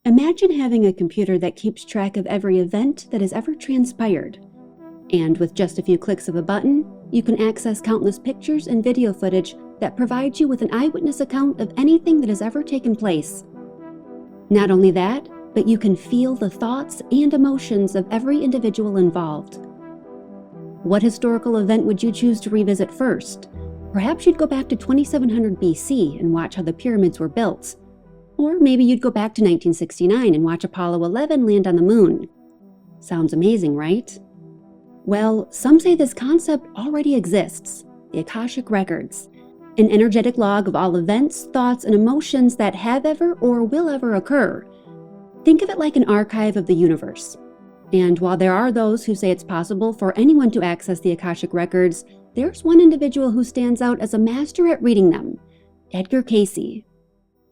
Imagine having a computer that keeps track of every event that has ever transpired. And with just a few clicks of a button, you can access countless pictures and video footage that provide you with an eyewitness account of anything that has ever taken place. Not only that, but you can feel the thoughts and emotions of every individual involved. What historical event would you choose to revisit first? Perhaps you'd go back to 2700 BC and watch how the pyramids were built. Or maybe you'd go back to 1969 and watch Apollo 11 land on the moon. Sounds amazing, right? Well, some say this concept already exists, the Akashic Records, an energetic log of all events, thoughts, and emotions that have ever or will ever occur. Think of it like an archive of the universe. And while there are those who say it's possible for anyone to access the Akashic Records, there's one individual who stands out as a master at reading them, Edgar Cayce.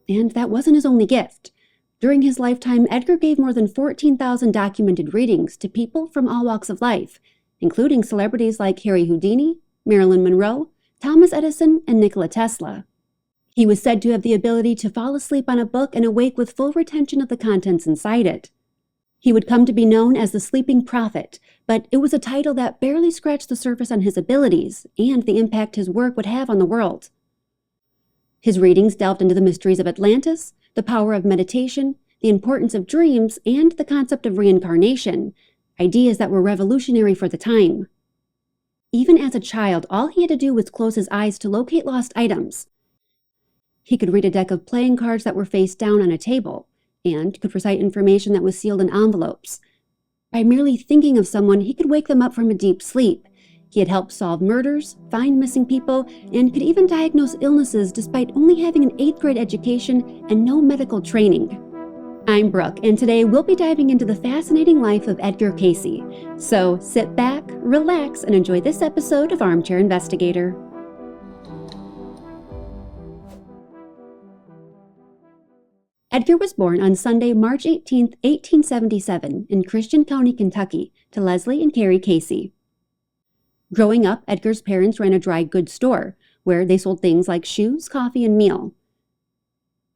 And that wasn't his only gift. During his lifetime, Edgar gave more than 14,000 documented readings to people from all walks of life, including celebrities like Harry Houdini, Marilyn Monroe, Thomas Edison, and Nikola Tesla. He was said to have the ability to fall asleep on a book and awake with full retention of the contents inside it. He would come to be known as the Sleeping Prophet, but it was a title that barely scratched the surface on his abilities and the impact his work would have on the world. His readings delved into the mysteries of Atlantis, the power of meditation, the importance of dreams, and the concept of reincarnation, ideas that were revolutionary for the time. Even as a child, all he had to do was close his eyes to locate lost items. He could read a deck of playing cards that were face down on a table, and could recite information that was sealed in envelopes. By merely thinking of someone, he could wake them up from a deep sleep. He had helped solve murders, find missing people, and could even diagnose illnesses despite only having an 8th grade education and no medical training. I'm Brooke, and today we'll be diving into the fascinating life of Edgar Cayce. So sit back, relax, and enjoy this episode of Armchair Investigator. Edgar was born on Sunday, March 18, 1877, in Christian County, Kentucky, to Leslie and Carrie Cayce. Growing up, Edgar's parents ran a dry goods store, where they sold things like shoes, coffee, and meal.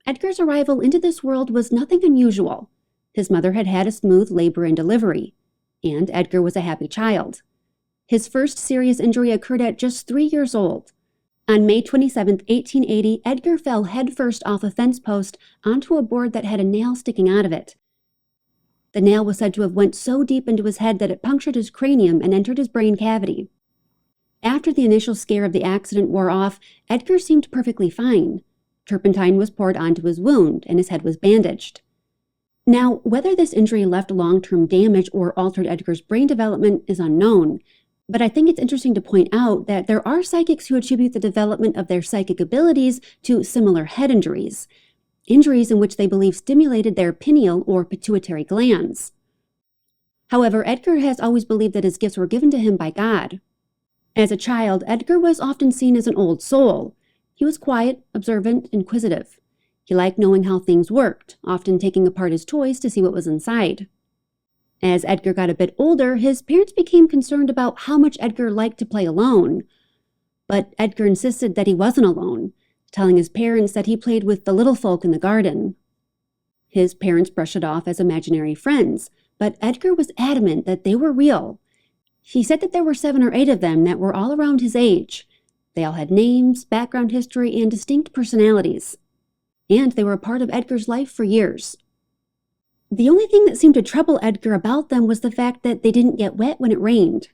Edgar's arrival into this world was nothing unusual. His mother had had a smooth labor and delivery, and Edgar was a happy child. His first serious injury occurred at just 3 years old. On May 27, 1880, Edgar fell headfirst off a fence post onto a board that had a nail sticking out of it. The nail was said to have went so deep into his head that it punctured his cranium and entered his brain cavity. After the initial scare of the accident wore off, Edgar seemed perfectly fine. Turpentine was poured onto his wound, and his head was bandaged. Now, whether this injury left long-term damage or altered Edgar's brain development is unknown, but I think it's interesting to point out that there are psychics who attribute the development of their psychic abilities to similar head injuries in which they believe stimulated their pineal or pituitary glands. However, Edgar has always believed that his gifts were given to him by God. As a child, Edgar was often seen as an old soul. He was quiet, observant, inquisitive. He liked knowing how things worked, often taking apart his toys to see what was inside. As Edgar got a bit older, his parents became concerned about how much Edgar liked to play alone. But Edgar insisted that he wasn't alone, telling his parents that he played with the little folk in the garden. His parents brushed it off as imaginary friends, but Edgar was adamant that they were real. He said that there were 7 or 8 of them that were all around his age. They all had names, background history, and distinct personalities. And they were a part of Edgar's life for years. The only thing that seemed to trouble Edgar about them was the fact that they didn't get wet when it rained.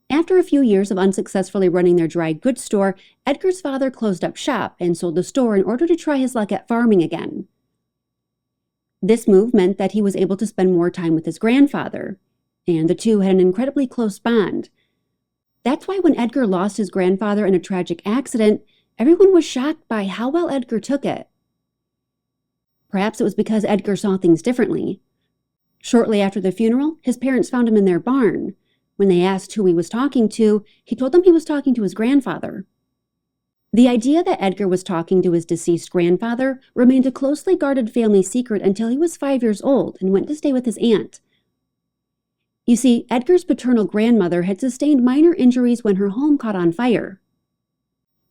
After a few years of unsuccessfully running their dry goods store, Edgar's father closed up shop and sold the store in order to try his luck at farming again. This move meant that he was able to spend more time with his grandfather, and the two had an incredibly close bond. That's why when Edgar lost his grandfather in a tragic accident, everyone was shocked by how well Edgar took it. Perhaps it was because Edgar saw things differently. Shortly after the funeral, his parents found him in their barn. When they asked who he was talking to, he told them he was talking to his grandfather. The idea that Edgar was talking to his deceased grandfather remained a closely guarded family secret until he was 5 years old and went to stay with his aunt. You see, Edgar's paternal grandmother had sustained minor injuries when her home caught on fire.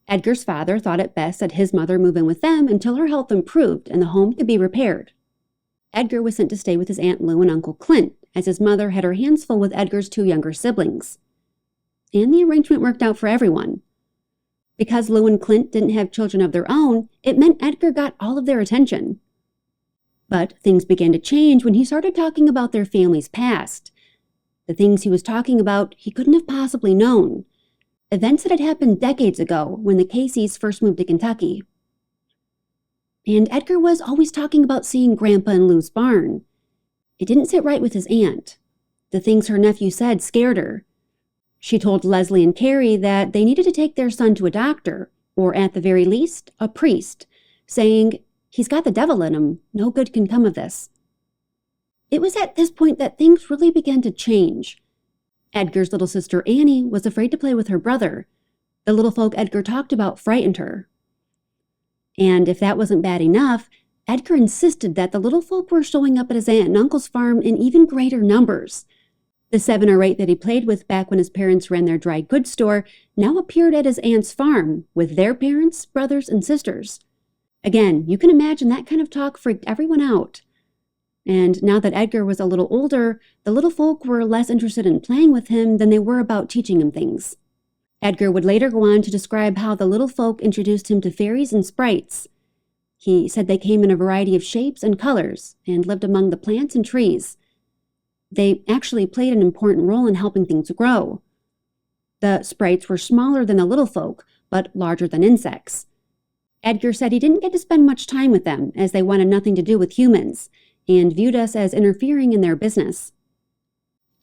Edgar's father thought it best that his mother move in with them until her health improved and the home could be repaired. Edgar was sent to stay with his Aunt Lou and Uncle Clint, as his mother had her hands full with Edgar's 2 younger siblings. And the arrangement worked out for everyone. Because Lou and Clint didn't have children of their own, it meant Edgar got all of their attention. But things began to change when he started talking about their family's past. The things he was talking about he couldn't have possibly known. Events that had happened decades ago when the Cayces first moved to Kentucky. And Edgar was always talking about seeing Grandpa in Lou's barn. It didn't sit right with his aunt. The things her nephew said scared her. She told Leslie and Carrie that they needed to take their son to a doctor, or at the very least, a priest, saying, "He's got the devil in him. No good can come of this." It was at this point that things really began to change. Edgar's little sister Annie was afraid to play with her brother. The little folk Edgar talked about frightened her. And if that wasn't bad enough, Edgar insisted that the little folk were showing up at his aunt and uncle's farm in even greater numbers. The 7 or 8 that he played with back when his parents ran their dry goods store now appeared at his aunt's farm with their parents, brothers, and sisters. Again, you can imagine that kind of talk freaked everyone out. And now that Edgar was a little older, the little folk were less interested in playing with him than they were about teaching him things. Edgar would later go on to describe how the little folk introduced him to fairies and sprites. He said they came in a variety of shapes and colors and lived among the plants and trees. They actually played an important role in helping things grow. The sprites were smaller than the little folk, but larger than insects. Edgar said he didn't get to spend much time with them, as they wanted nothing to do with humans, and viewed us as interfering in their business.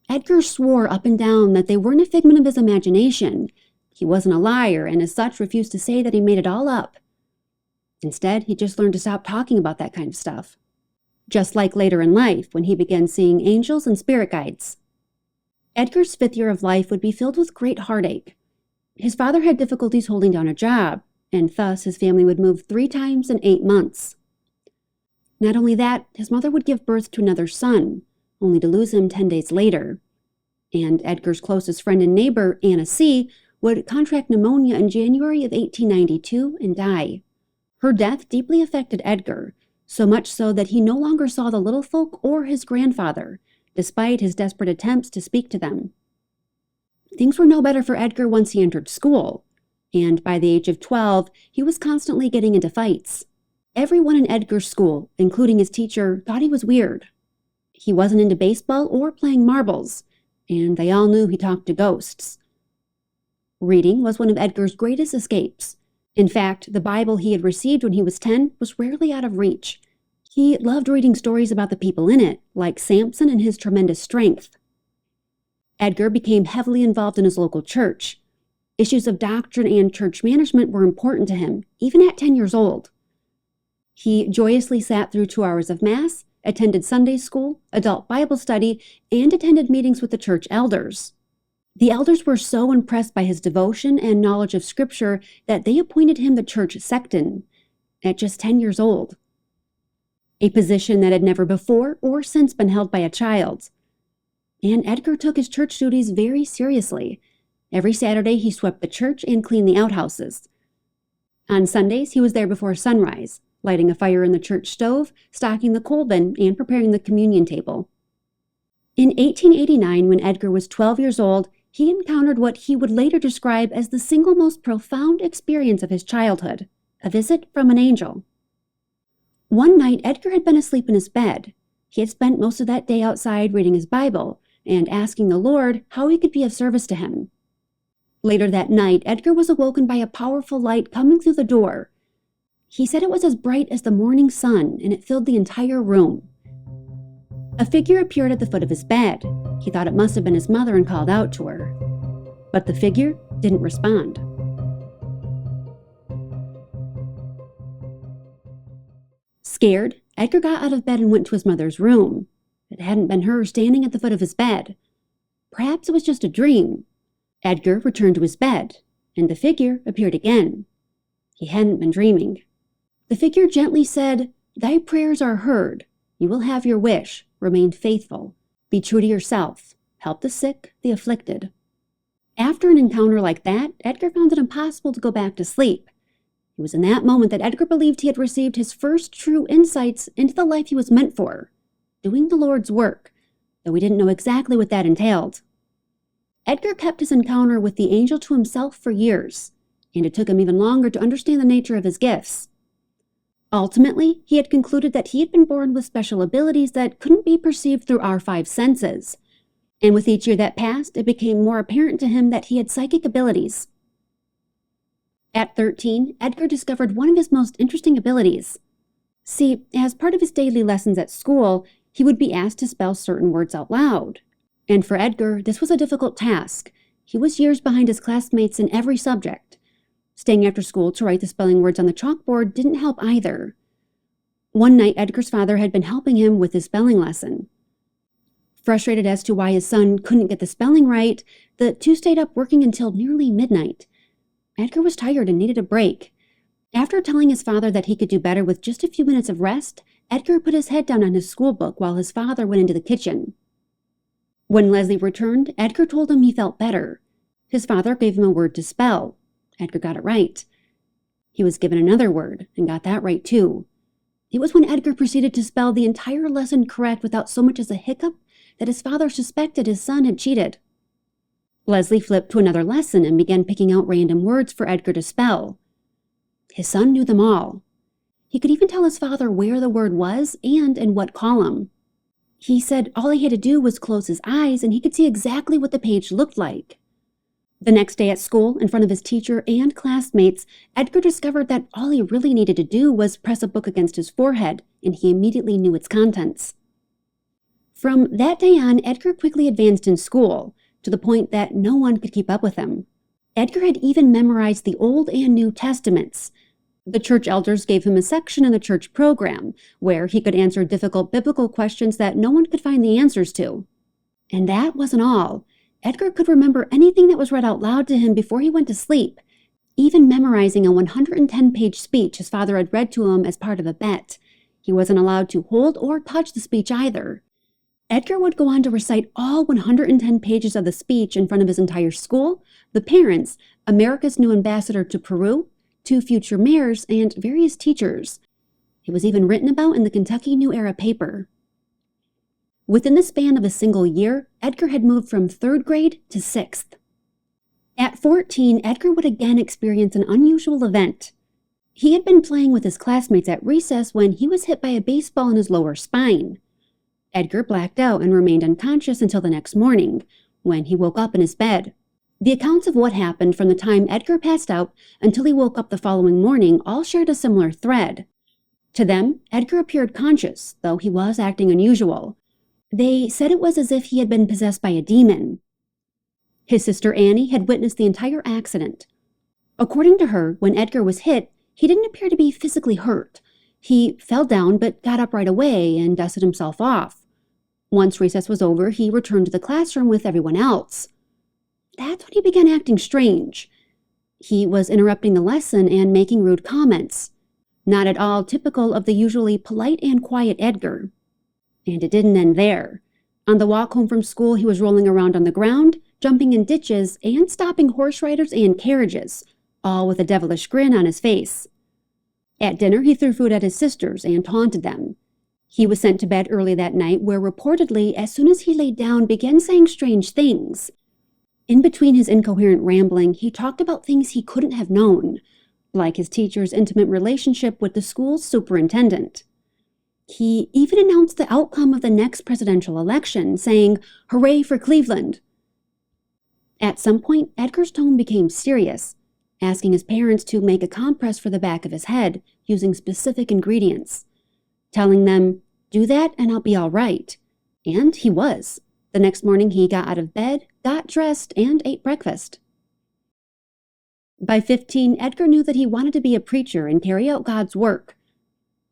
Edgar swore up and down that they weren't a figment of his imagination. He wasn't a liar, and as such refused to say that he made it all up. Instead, he just learned to stop talking about that kind of stuff. Just like later in life, when he began seeing angels and spirit guides. Edgar's 5th year of life would be filled with great heartache. His father had difficulties holding down a job, and thus his family would move 3 times in 8 months. Not only that, his mother would give birth to another son, only to lose him 10 days later. And Edgar's closest friend and neighbor, Anna C., would contract pneumonia in January of 1892 and die. Her death deeply affected Edgar, so much so that he no longer saw the little folk or his grandfather, despite his desperate attempts to speak to them. Things were no better for Edgar once he entered school, and by the age of 12, he was constantly getting into fights. Everyone in Edgar's school, including his teacher, thought he was weird. He wasn't into baseball or playing marbles, and they all knew he talked to ghosts. Reading was one of Edgar's greatest escapes. In fact, the Bible he had received when he was 10 was rarely out of reach. He loved reading stories about the people in it, like Samson and his tremendous strength. Edgar became heavily involved in his local church. Issues of doctrine and church management were important to him, even at 10 years old. He joyously sat through 2 hours of Mass, attended Sunday school, adult Bible study, and attended meetings with the church elders. The elders were so impressed by his devotion and knowledge of Scripture that they appointed him the church sexton at just 10 years old, a position that had never before or since been held by a child. And Edgar took his church duties very seriously. Every Saturday he swept the church and cleaned the outhouses. On Sundays he was there before sunrise, lighting a fire in the church stove, stocking the coal bin, and preparing the communion table. In 1889, when Edgar was 12 years old, he encountered what he would later describe as the single most profound experience of his childhood, a visit from an angel. One night, Edgar had been asleep in his bed. He had spent most of that day outside reading his Bible and asking the Lord how he could be of service to him. Later that night, Edgar was awoken by a powerful light coming through the door. He said it was as bright as the morning sun, and it filled the entire room. A figure appeared at the foot of his bed. He thought it must have been his mother and called out to her. But the figure didn't respond. Scared, Edgar got out of bed and went to his mother's room. It hadn't been her standing at the foot of his bed. Perhaps it was just a dream. Edgar returned to his bed, and the figure appeared again. He hadn't been dreaming. The figure gently said, "Thy prayers are heard. You will have your wish. Remain faithful. Be true to yourself. Help the sick, the afflicted." After an encounter like that, Edgar found it impossible to go back to sleep. It was in that moment that Edgar believed he had received his first true insights into the life he was meant for, doing the Lord's work, though he didn't know exactly what that entailed. Edgar kept his encounter with the angel to himself for years, and it took him even longer to understand the nature of his gifts. Ultimately, he had concluded that he had been born with special abilities that couldn't be perceived through our five senses, and with each year that passed, it became more apparent to him that he had psychic abilities. At 13, Edgar discovered one of his most interesting abilities. See, as part of his daily lessons at school, he would be asked to spell certain words out loud. And for Edgar, this was a difficult task. He was years behind his classmates in every subject. Staying after school to write the spelling words on the chalkboard didn't help either. One night, Edgar's father had been helping him with his spelling lesson. Frustrated as to why his son couldn't get the spelling right, the two stayed up working until nearly midnight. Edgar was tired and needed a break. After telling his father that he could do better with just a few minutes of rest, Edgar put his head down on his school book while his father went into the kitchen. When Leslie returned, Edgar told him he felt better. His father gave him a word to spell. Edgar got it right. He was given another word and got that right too. It was when Edgar proceeded to spell the entire lesson correct without so much as a hiccup that his father suspected his son had cheated. Leslie flipped to another lesson and began picking out random words for Edgar to spell. His son knew them all. He could even tell his father where the word was and in what column. He said all he had to do was close his eyes and he could see exactly what the page looked like. The next day at school, in front of his teacher and classmates, Edgar discovered that all he really needed to do was press a book against his forehead, and he immediately knew its contents. From that day on, Edgar quickly advanced in school, to the point that no one could keep up with him. Edgar had even memorized the Old and New Testaments. The church elders gave him a section in the church program, where he could answer difficult biblical questions that no one could find the answers to. And that wasn't all. Edgar could remember anything that was read out loud to him before he went to sleep, even memorizing a 110-page speech his father had read to him as part of a bet. He wasn't allowed to hold or touch the speech either. Edgar would go on to recite all 110 pages of the speech in front of his entire school, the parents, America's new ambassador to Peru, 2 future mayors, and various teachers. It was even written about in the Kentucky New Era paper. Within the span of a single year, Edgar had moved from 3rd grade to 6th. At 14, Edgar would again experience an unusual event. He had been playing with his classmates at recess when he was hit by a baseball in his lower spine. Edgar blacked out and remained unconscious until the next morning, when he woke up in his bed. The accounts of what happened from the time Edgar passed out until he woke up the following morning all shared a similar thread. To them, Edgar appeared conscious, though he was acting unusual. They said it was as if he had been possessed by a demon. His sister Annie had witnessed the entire accident. According to her, when Edgar was hit, he didn't appear to be physically hurt. He fell down but got up right away and dusted himself off. Once recess was over, he returned to the classroom with everyone else. That's when he began acting strange. He was interrupting the lesson and making rude comments, not at all typical of the usually polite and quiet Edgar. And it didn't end there. On the walk home from school, he was rolling around on the ground, jumping in ditches, and stopping horse riders and carriages, all with a devilish grin on his face. At dinner, he threw food at his sisters and taunted them. He was sent to bed early that night, where reportedly, as soon as he laid down, began saying strange things. In between his incoherent rambling, he talked about things he couldn't have known, like his teacher's intimate relationship with the school's superintendent. He even announced the outcome of the next presidential election, saying, "Hooray for Cleveland!" At some point, Edgar's tone became serious, asking his parents to make a compress for the back of his head using specific ingredients, telling them, "Do that and I'll be all right." And he was. The next morning, he got out of bed, got dressed, and ate breakfast. By 15, Edgar knew that he wanted to be a preacher and carry out God's work.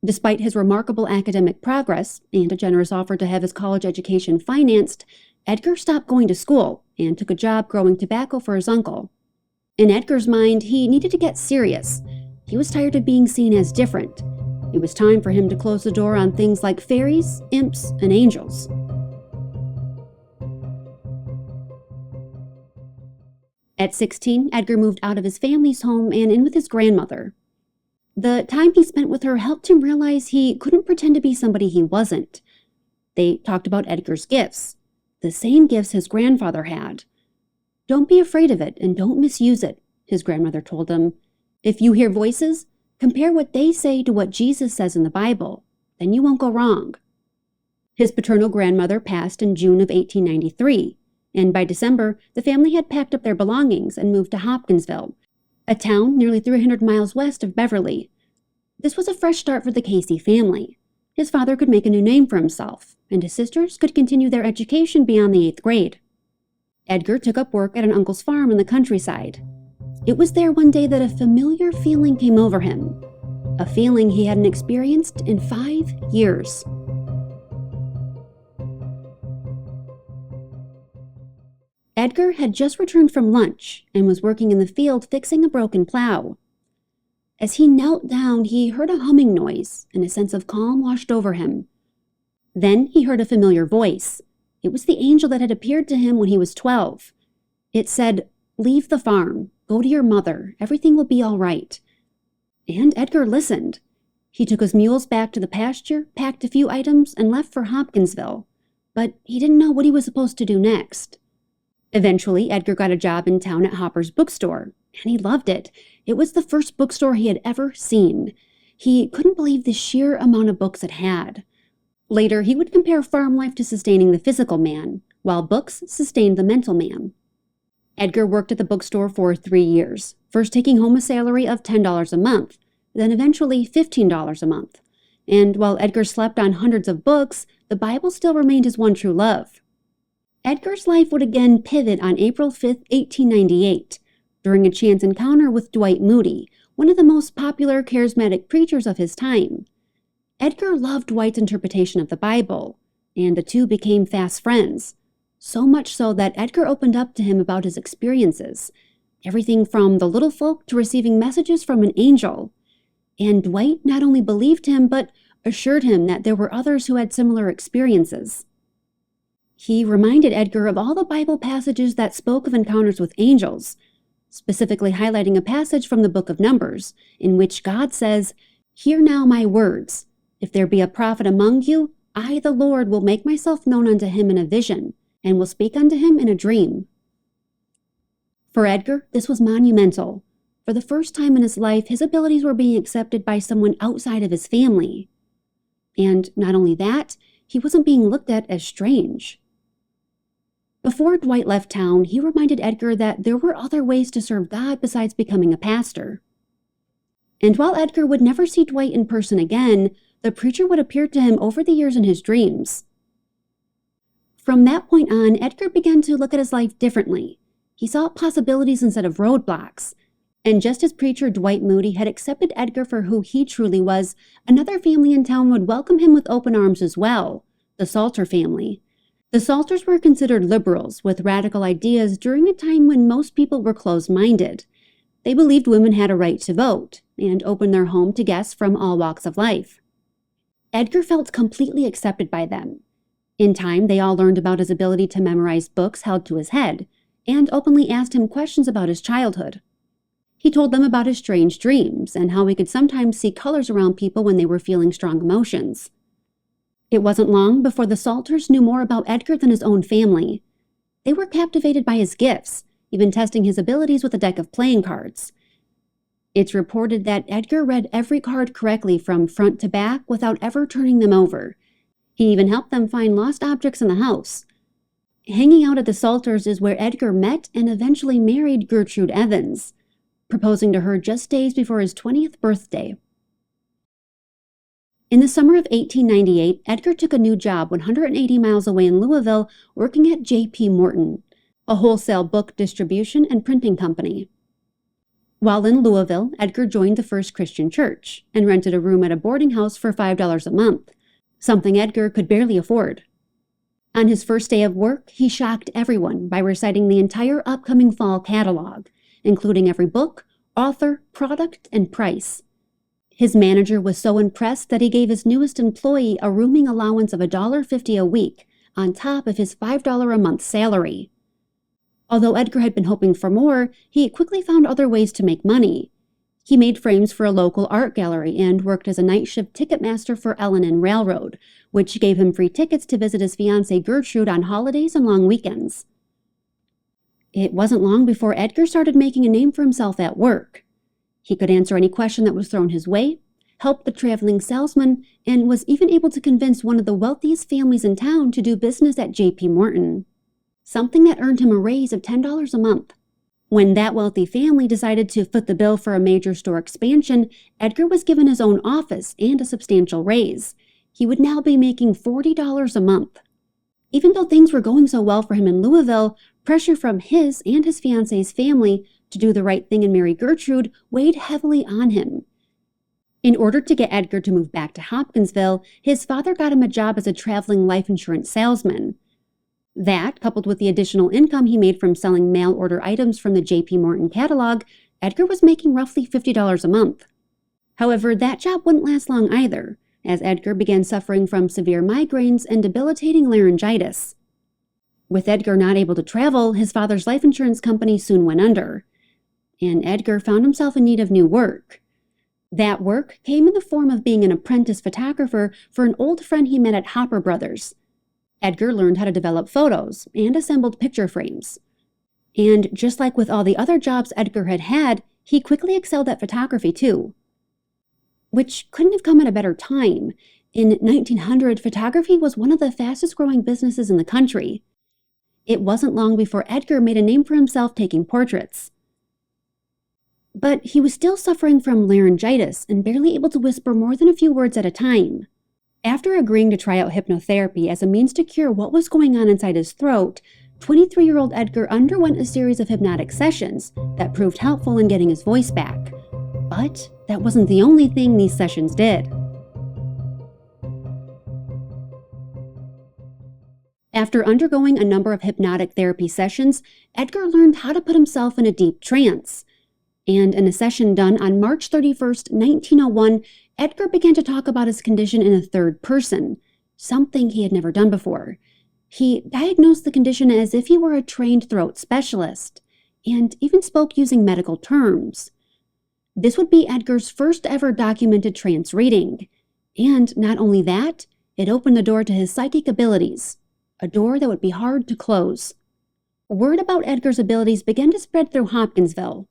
Despite his remarkable academic progress and a generous offer to have his college education financed, Edgar stopped going to school and took a job growing tobacco for his uncle. In Edgar's mind, he needed to get serious. He was tired of being seen as different. It was time for him to close the door on things like fairies, imps, and angels. At 16, Edgar moved out of his family's home and in with his grandmother. The time he spent with her helped him realize he couldn't pretend to be somebody he wasn't. They talked about Edgar's gifts, the same gifts his grandfather had. "Don't be afraid of it and don't misuse it," his grandmother told him. "If you hear voices, compare what they say to what Jesus says in the Bible. Then you won't go wrong." His paternal grandmother passed in June of 1893, and by December, the family had packed up their belongings and moved to Hopkinsville, a town nearly 300 miles west of Beverly. This was a fresh start for the Cayce family. His father could make a new name for himself, and his sisters could continue their education beyond the 8th grade. Edgar took up work at an uncle's farm in the countryside. It was there one day that a familiar feeling came over him, a feeling he hadn't experienced in 5 years. Edgar had just returned from lunch and was working in the field fixing a broken plow. As he knelt down, he heard a humming noise, and a sense of calm washed over him. Then he heard a familiar voice. It was the angel that had appeared to him when he was 12. It said, "Leave the farm. Go to your mother. Everything will be all right." And Edgar listened. He took his mules back to the pasture, packed a few items, and left for Hopkinsville. But he didn't know what he was supposed to do next. Eventually, Edgar got a job in town at Hopper's bookstore, and he loved it. It was the first bookstore he had ever seen. He couldn't believe the sheer amount of books it had. Later, he would compare farm life to sustaining the physical man, while books sustained the mental man. Edgar worked at the bookstore for 3 years, first taking home a salary of $10 a month, then eventually $15 a month. And while Edgar slept on hundreds of books, the Bible still remained his one true love. Edgar's life would again pivot on April 5, 1898, during a chance encounter with Dwight Moody, one of the most popular charismatic preachers of his time. Edgar loved Dwight's interpretation of the Bible, and the two became fast friends, so much so that Edgar opened up to him about his experiences, everything from the little folk to receiving messages from an angel. And Dwight not only believed him, but assured him that there were others who had similar experiences. He reminded Edgar of all the Bible passages that spoke of encounters with angels, specifically highlighting a passage from the book of Numbers, in which God says, "Hear now my words. If there be a prophet among you, I, the Lord, will make myself known unto him in a vision, and will speak unto him in a dream." For Edgar, this was monumental. For the first time in his life, his abilities were being accepted by someone outside of his family. And not only that, he wasn't being looked at as strange. Before Dwight left town, he reminded Edgar that there were other ways to serve God besides becoming a pastor. And while Edgar would never see Dwight in person again, the preacher would appear to him over the years in his dreams. From that point on, Edgar began to look at his life differently. He saw possibilities instead of roadblocks. And just as preacher Dwight Moody had accepted Edgar for who he truly was, another family in town would welcome him with open arms as well, the Salter family. The Salters were considered liberals with radical ideas during a time when most people were closed-minded. They believed women had a right to vote and opened their home to guests from all walks of life. Edgar felt completely accepted by them. In time, they all learned about his ability to memorize books held to his head and openly asked him questions about his childhood. He told them about his strange dreams and how he could sometimes see colors around people when they were feeling strong emotions. It wasn't long before the Salters knew more about Edgar than his own family. They were captivated by his gifts, even testing his abilities with a deck of playing cards. It's reported that Edgar read every card correctly from front to back without ever turning them over. He even helped them find lost objects in the house. Hanging out at the Salters is where Edgar met and eventually married Gertrude Evans, proposing to her just days before his 20th birthday. In the summer of 1898, Edgar took a new job 180 miles away in Louisville, working at J.P. Morton, a wholesale book distribution and printing company. While in Louisville, Edgar joined the First Christian Church and rented a room at a boarding house for $5 a month, something Edgar could barely afford. On his first day of work, he shocked everyone by reciting the entire upcoming fall catalog, including every book, author, product, and price. His manager was so impressed that he gave his newest employee a rooming allowance of $1.50 a week, on top of his $5 a month salary. Although Edgar had been hoping for more, he quickly found other ways to make money. He made frames for a local art gallery and worked as a night shift ticket master for L&N Railroad, which gave him free tickets to visit his fiancée Gertrude on holidays and long weekends. It wasn't long before Edgar started making a name for himself at work. He could answer any question that was thrown his way, helped the traveling salesman, and was even able to convince one of the wealthiest families in town to do business at J.P. Morton, something that earned him a raise of $10 a month. When that wealthy family decided to foot the bill for a major store expansion, Edgar was given his own office and a substantial raise. He would now be making $40 a month. Even though things were going so well for him in Louisville, pressure from his and his fiancée's family to do the right thing and marry Gertrude weighed heavily on him. In order to get Edgar to move back to Hopkinsville, his father got him a job as a traveling life insurance salesman. That, coupled with the additional income he made from selling mail-order items from the J.P. Morton catalog, Edgar was making roughly $50 a month. However, that job wouldn't last long either, as Edgar began suffering from severe migraines and debilitating laryngitis. With Edgar not able to travel, his father's life insurance company soon went under, and Edgar found himself in need of new work. That work came in the form of being an apprentice photographer for an old friend he met at Hopper Brothers. Edgar learned how to develop photos and assembled picture frames. And just like with all the other jobs Edgar had had, he quickly excelled at photography too. Which couldn't have come at a better time. In 1900, photography was one of the fastest growing businesses in the country. It wasn't long before Edgar made a name for himself taking portraits. But he was still suffering from laryngitis and barely able to whisper more than a few words at a time. After agreeing to try out hypnotherapy as a means to cure what was going on inside his throat, 23-year-old Edgar underwent a series of hypnotic sessions that proved helpful in getting his voice back. But that wasn't the only thing these sessions did. After undergoing a number of hypnotic therapy sessions, Edgar learned how to put himself in a deep trance. And in a session done on March 31st, 1901, Edgar began to talk about his condition in a third person, something he had never done before. He diagnosed the condition as if he were a trained throat specialist, and even spoke using medical terms. This would be Edgar's first ever documented trance reading. And not only that, it opened the door to his psychic abilities, a door that would be hard to close. Word about Edgar's abilities began to spread through Hopkinsville.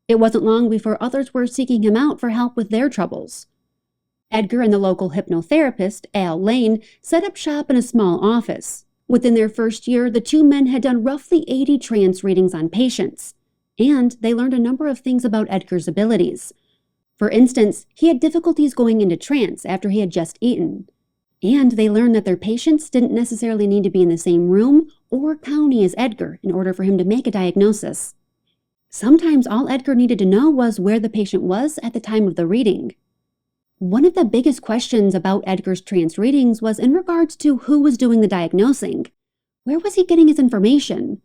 It wasn't long before others were seeking him out for help with their troubles. Edgar and the local hypnotherapist, Al Lane, set up shop in a small office. Within their first year, the two men had done roughly 80 trance readings on patients, and they learned a number of things about Edgar's abilities. For instance, he had difficulties going into trance after he had just eaten. And they learned that their patients didn't necessarily need to be in the same room or county as Edgar in order for him to make a diagnosis. Sometimes all Edgar needed to know was where the patient was at the time of the reading. One of the biggest questions about Edgar's trance readings was in regards to who was doing the diagnosing. Where was he getting his information?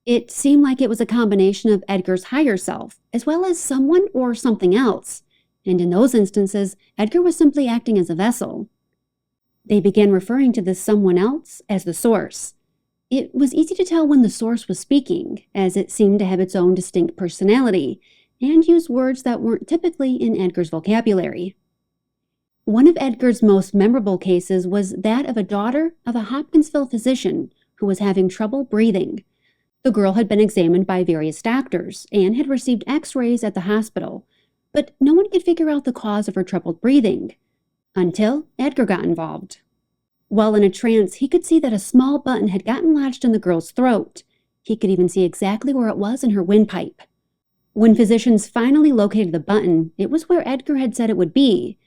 It seemed like it was a combination of Edgar's higher self, as well as someone or something else. And in those instances, Edgar was simply acting as a vessel. They began referring to this someone else as the source. It was easy to tell when the source was speaking, as it seemed to have its own distinct personality, and use words that weren't typically in Edgar's vocabulary. One of Edgar's most memorable cases was that of a daughter of a Hopkinsville physician who was having trouble breathing. The girl had been examined by various doctors and had received x-rays at the hospital, but no one could figure out the cause of her troubled breathing, until Edgar got involved. While in a trance, he could see that a small button had gotten lodged in the girl's throat. He could even see exactly where it was in her windpipe. When physicians finally located the button, it was where Edgar had said it would be.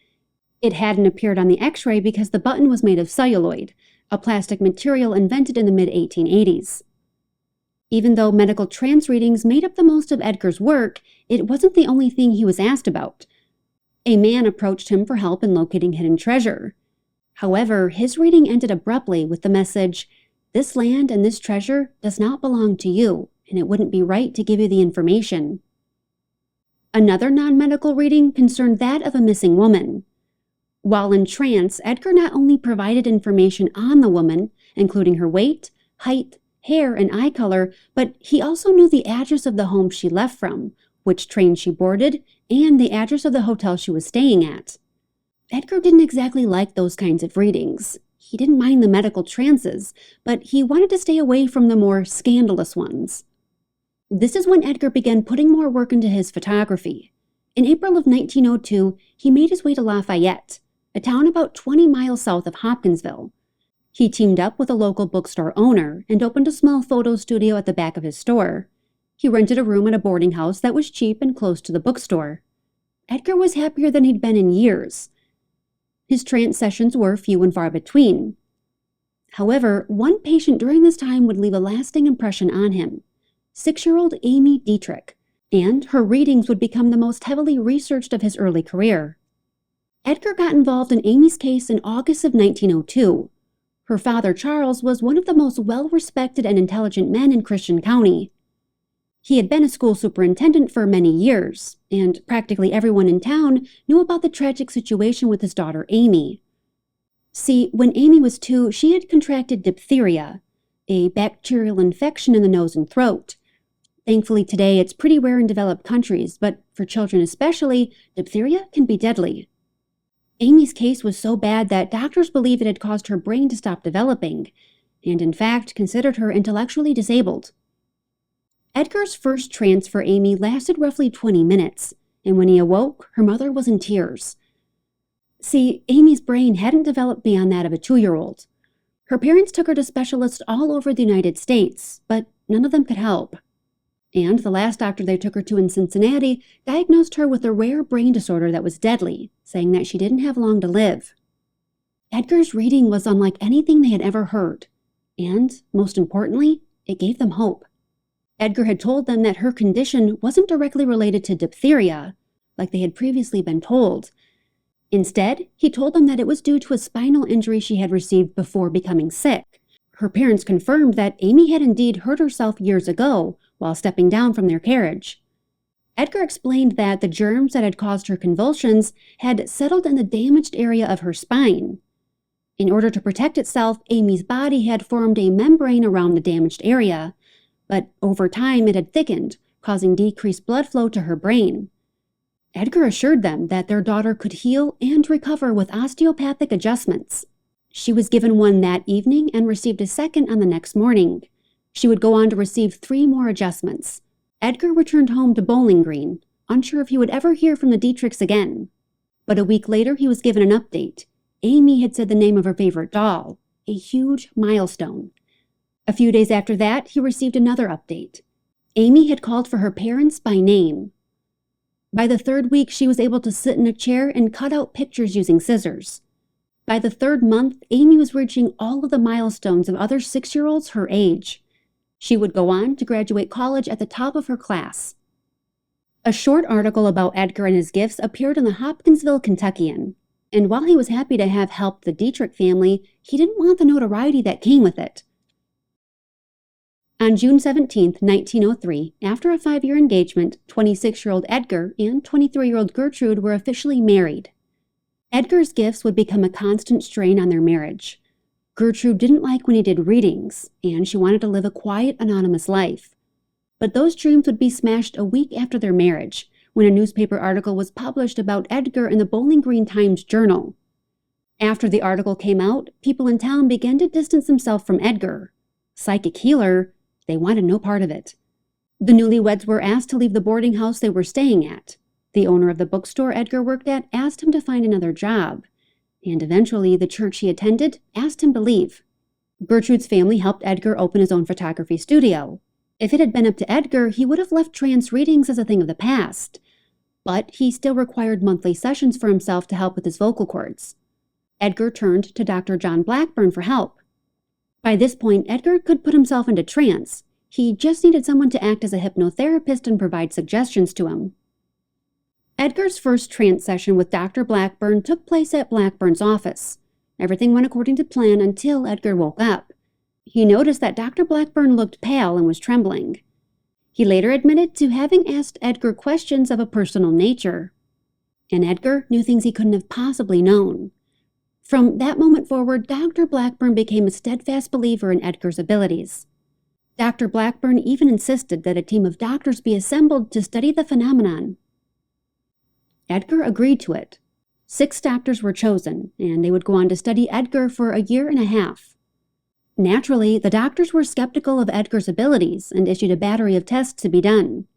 It hadn't appeared on the x-ray because the button was made of celluloid, a plastic material invented in the mid-1880s. Even though medical trance readings made up the most of Edgar's work, it wasn't the only thing he was asked about. A man approached him for help in locating hidden treasure. However, his reading ended abruptly with the message, "This land and this treasure does not belong to you, and it wouldn't be right to give you the information." Another non-medical reading concerned that of a missing woman. While in trance, Edgar not only provided information on the woman, including her weight, height, hair, and eye color, but he also knew the address of the home she left from, which train she boarded, and the address of the hotel she was staying at. Edgar didn't exactly like those kinds of readings. He didn't mind the medical trances, but he wanted to stay away from the more scandalous ones. This is when Edgar began putting more work into his photography. In April of 1902, he made his way to Lafayette, a town about 20 miles south of Hopkinsville. He teamed up with a local bookstore owner and opened a small photo studio at the back of his store. He rented a room at a boarding house that was cheap and close to the bookstore. Edgar was happier than he'd been in years. His trance sessions were few and far between. However, one patient during this time would leave a lasting impression on him, 6-year-old Amy Dietrich, and her readings would become the most heavily researched of his early career. Edgar got involved in Amy's case in August of 1902. Her father, Charles, was one of the most well-respected and intelligent men in Christian County. He had been a school superintendent for many years, and practically everyone in town knew about the tragic situation with his daughter, Amy. See, when Amy was 2, she had contracted diphtheria, a bacterial infection in the nose and throat. Thankfully today it's pretty rare in developed countries, but for children especially, diphtheria can be deadly. Amy's case was so bad that doctors believed it had caused her brain to stop developing, and in fact considered her intellectually disabled. Edgar's first trance for Amy lasted roughly 20 minutes, and when he awoke, her mother was in tears. See, Amy's brain hadn't developed beyond that of a 2-year-old. Her parents took her to specialists all over the United States, but none of them could help. And the last doctor they took her to in Cincinnati diagnosed her with a rare brain disorder that was deadly, saying that she didn't have long to live. Edgar's reading was unlike anything they had ever heard, and, most importantly, it gave them hope. Edgar had told them that her condition wasn't directly related to diphtheria, like they had previously been told. Instead, he told them that it was due to a spinal injury she had received before becoming sick. Her parents confirmed that Amy had indeed hurt herself years ago while stepping down from their carriage. Edgar explained that the germs that had caused her convulsions had settled in the damaged area of her spine. In order to protect itself, Amy's body had formed a membrane around the damaged area, but over time it had thickened, causing decreased blood flow to her brain. Edgar assured them that their daughter could heal and recover with osteopathic adjustments. She was given one that evening and received a second on the next morning. She would go on to receive 3 more adjustments. Edgar returned home to Bowling Green, unsure if he would ever hear from the Dietrichs again. But a week later he was given an update. Amy had said the name of her favorite doll, a huge milestone. A few days after that, he received another update. Amy had called for her parents by name. By the 3rd week, she was able to sit in a chair and cut out pictures using scissors. By the 3rd month, Amy was reaching all of the milestones of other 6-year-olds her age. She would go on to graduate college at the top of her class. A short article about Edgar and his gifts appeared in the Hopkinsville Kentuckian, and while he was happy to have helped the Dietrich family, he didn't want the notoriety that came with it. On June 17, 1903, after a 5-year engagement, 26-year-old Edgar and 23-year-old Gertrude were officially married. Edgar's gifts would become a constant strain on their marriage. Gertrude didn't like when he did readings, and she wanted to live a quiet, anonymous life. But those dreams would be smashed a week after their marriage, when a newspaper article was published about Edgar in the Bowling Green Times-Journal. After the article came out, people in town began to distance themselves from Edgar. Psychic healer, they wanted no part of it. The newlyweds were asked to leave the boarding house they were staying at. The owner of the bookstore Edgar worked at asked him to find another job, and eventually the church he attended asked him to leave. Gertrude's family helped Edgar open his own photography studio. If it had been up to Edgar, he would have left trance readings as a thing of the past, but he still required monthly sessions for himself to help with his vocal cords. Edgar turned to Dr. John Blackburn for help. By this point, Edgar could put himself into trance. He just needed someone to act as a hypnotherapist and provide suggestions to him. Edgar's first trance session with Dr. Blackburn took place at Blackburn's office. Everything went according to plan until Edgar woke up. He noticed that Dr. Blackburn looked pale and was trembling. He later admitted to having asked Edgar questions of a personal nature. And Edgar knew things he couldn't have possibly known. From that moment forward, Dr. Blackburn became a steadfast believer in Edgar's abilities. Dr. Blackburn even insisted that a team of doctors be assembled to study the phenomenon. Edgar agreed to it. 6 doctors were chosen, and they would go on to study Edgar for a year and a half. Naturally, the doctors were skeptical of Edgar's abilities and issued a battery of tests to be done.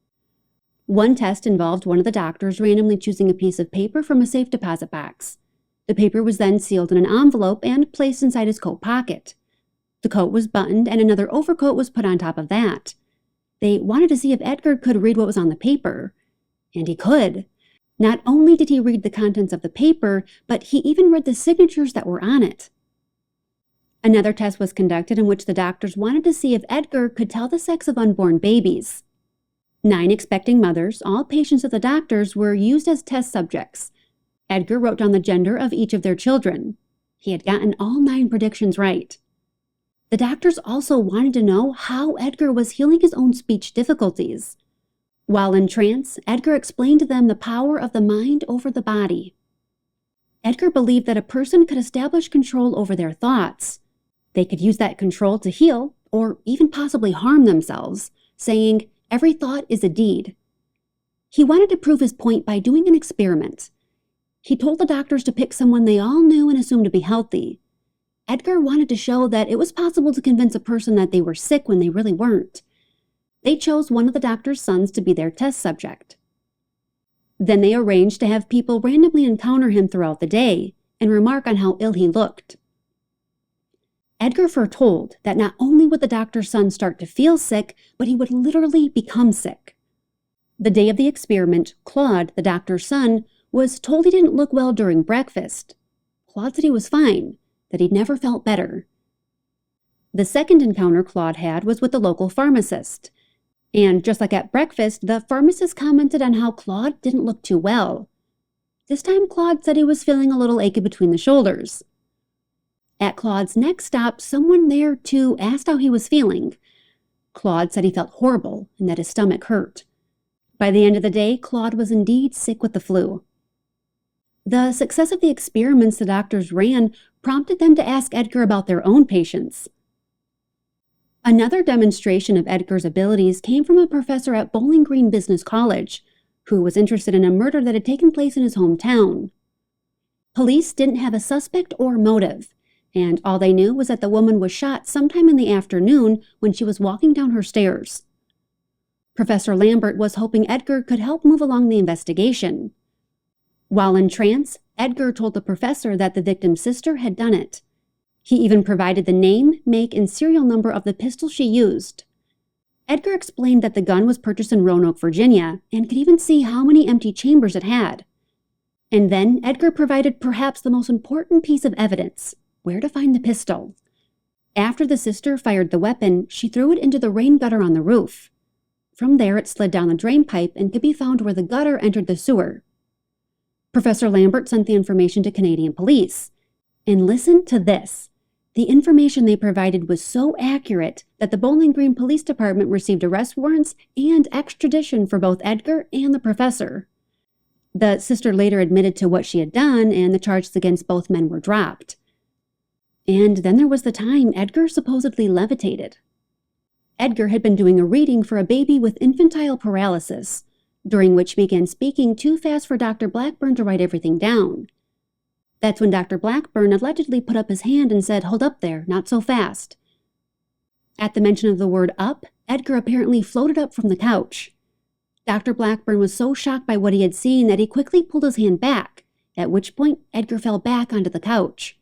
One test involved one of the doctors randomly choosing a piece of paper from a safe deposit box. The paper was then sealed in an envelope and placed inside his coat pocket. The coat was buttoned and another overcoat was put on top of that. They wanted to see if Edgar could read what was on the paper. And he could. Not only did he read the contents of the paper, but he even read the signatures that were on it. Another test was conducted in which the doctors wanted to see if Edgar could tell the sex of unborn babies. 9 expecting mothers, all patients of the doctors, were used as test subjects. Edgar wrote down the gender of each of their children. He had gotten all 9 predictions right. The doctors also wanted to know how Edgar was healing his own speech difficulties. While in trance, Edgar explained to them the power of the mind over the body. Edgar believed that a person could establish control over their thoughts. They could use that control to heal, or even possibly harm themselves, saying, "Every thought is a deed." He wanted to prove his point by doing an experiment. He told the doctors to pick someone they all knew and assumed to be healthy. Edgar wanted to show that it was possible to convince a person that they were sick when they really weren't. They chose one of the doctor's sons to be their test subject. Then they arranged to have people randomly encounter him throughout the day and remark on how ill he looked. Edgar foretold that not only would the doctor's son start to feel sick, but he would literally become sick. The day of the experiment, Claude, the doctor's son, was told he didn't look well during breakfast. Claude said he was fine, that he'd never felt better. The second encounter Claude had was with the local pharmacist. And just like at breakfast, the pharmacist commented on how Claude didn't look too well. This time Claude said he was feeling a little achy between the shoulders. At Claude's next stop, someone there too asked how he was feeling. Claude said he felt horrible and that his stomach hurt. By the end of the day, Claude was indeed sick with the flu. The success of the experiments the doctors ran prompted them to ask Edgar about their own patients. Another demonstration of Edgar's abilities came from a professor at Bowling Green Business College, who was interested in a murder that had taken place in his hometown. Police didn't have a suspect or motive, and all they knew was that the woman was shot sometime in the afternoon when she was walking down her stairs. Professor Lambert was hoping Edgar could help move along the investigation. While in trance, Edgar told the professor that the victim's sister had done it. He even provided the name, make, and serial number of the pistol she used. Edgar explained that the gun was purchased in Roanoke, Virginia, and could even see how many empty chambers it had. And then Edgar provided perhaps the most important piece of evidence: where to find the pistol. After the sister fired the weapon, she threw it into the rain gutter on the roof. From there, it slid down the drain pipe and could be found where the gutter entered the sewer. Professor Lambert sent the information to Canadian police. And listen to this. The information they provided was so accurate that the Bowling Green Police Department received arrest warrants and extradition for both Edgar and the professor. The sister later admitted to what she had done, and the charges against both men were dropped. And then there was the time Edgar supposedly levitated. Edgar had been doing a reading for a baby with infantile paralysis, during which he began speaking too fast for Dr. Blackburn to write everything down. That's when Dr. Blackburn allegedly put up his hand and said, "Hold up there, not so fast." At the mention of the word up, Edgar apparently floated up from the couch. Dr. Blackburn was so shocked by what he had seen that he quickly pulled his hand back, at which point Edgar fell back onto the couch.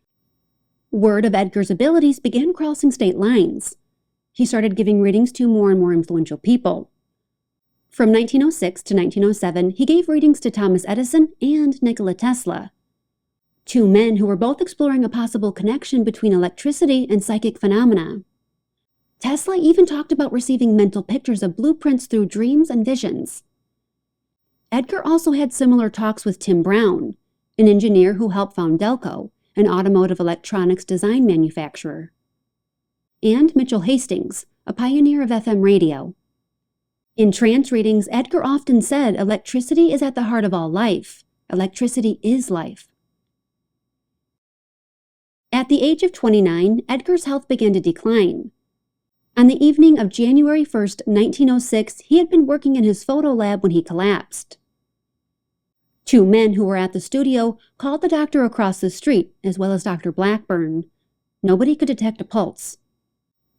Word of Edgar's abilities began crossing state lines. He started giving readings to more and more influential people. From 1906 to 1907, he gave readings to Thomas Edison and Nikola Tesla, 2 men who were both exploring a possible connection between electricity and psychic phenomena. Tesla even talked about receiving mental pictures of blueprints through dreams and visions. Edgar also had similar talks with Tim Brown, an engineer who helped found Delco, an automotive electronics design manufacturer, and Mitchell Hastings, a pioneer of FM radio. In trance readings, Edgar often said, "Electricity is at the heart of all life. Electricity is life." At the age of 29, Edgar's health began to decline. On the evening of January 1st, 1906, he had been working in his photo lab when he collapsed. Two men who were at the studio called the doctor across the street, as well as Dr. Blackburn. Nobody could detect a pulse.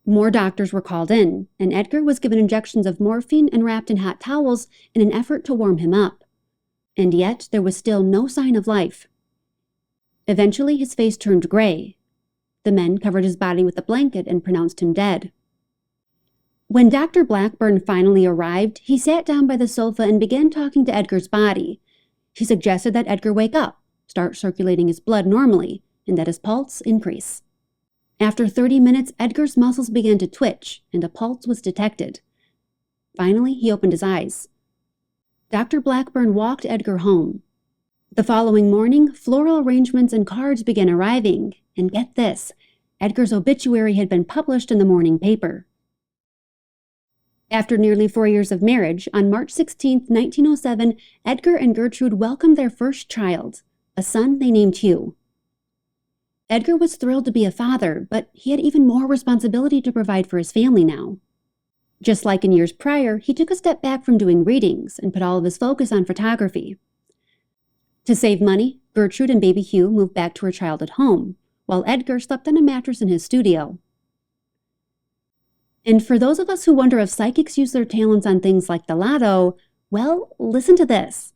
More doctors were called in, and Edgar was given injections of morphine and wrapped in hot towels in an effort to warm him up. And yet, there was still no sign of life. Eventually, his face turned gray. The men covered his body with a blanket and pronounced him dead. When Dr. Blackburn finally arrived, he sat down by the sofa and began talking to Edgar's body. He suggested that Edgar wake up, start circulating his blood normally, and that his pulse increase. After 30 minutes, Edgar's muscles began to twitch, and a pulse was detected. Finally, he opened his eyes. Dr. Blackburn walked Edgar home. The following morning, floral arrangements and cards began arriving, and get this, Edgar's obituary had been published in the morning paper. After nearly 4 years of marriage, on March 16, 1907, Edgar and Gertrude welcomed their first child, a son they named Hugh. Edgar was thrilled to be a father, but he had even more responsibility to provide for his family now. Just like in years prior, he took a step back from doing readings and put all of his focus on photography. To save money, Gertrude and baby Hugh moved back to her child at home, while Edgar slept on a mattress in his studio. And for those of us who wonder if psychics use their talents on things like the lotto, well, listen to this.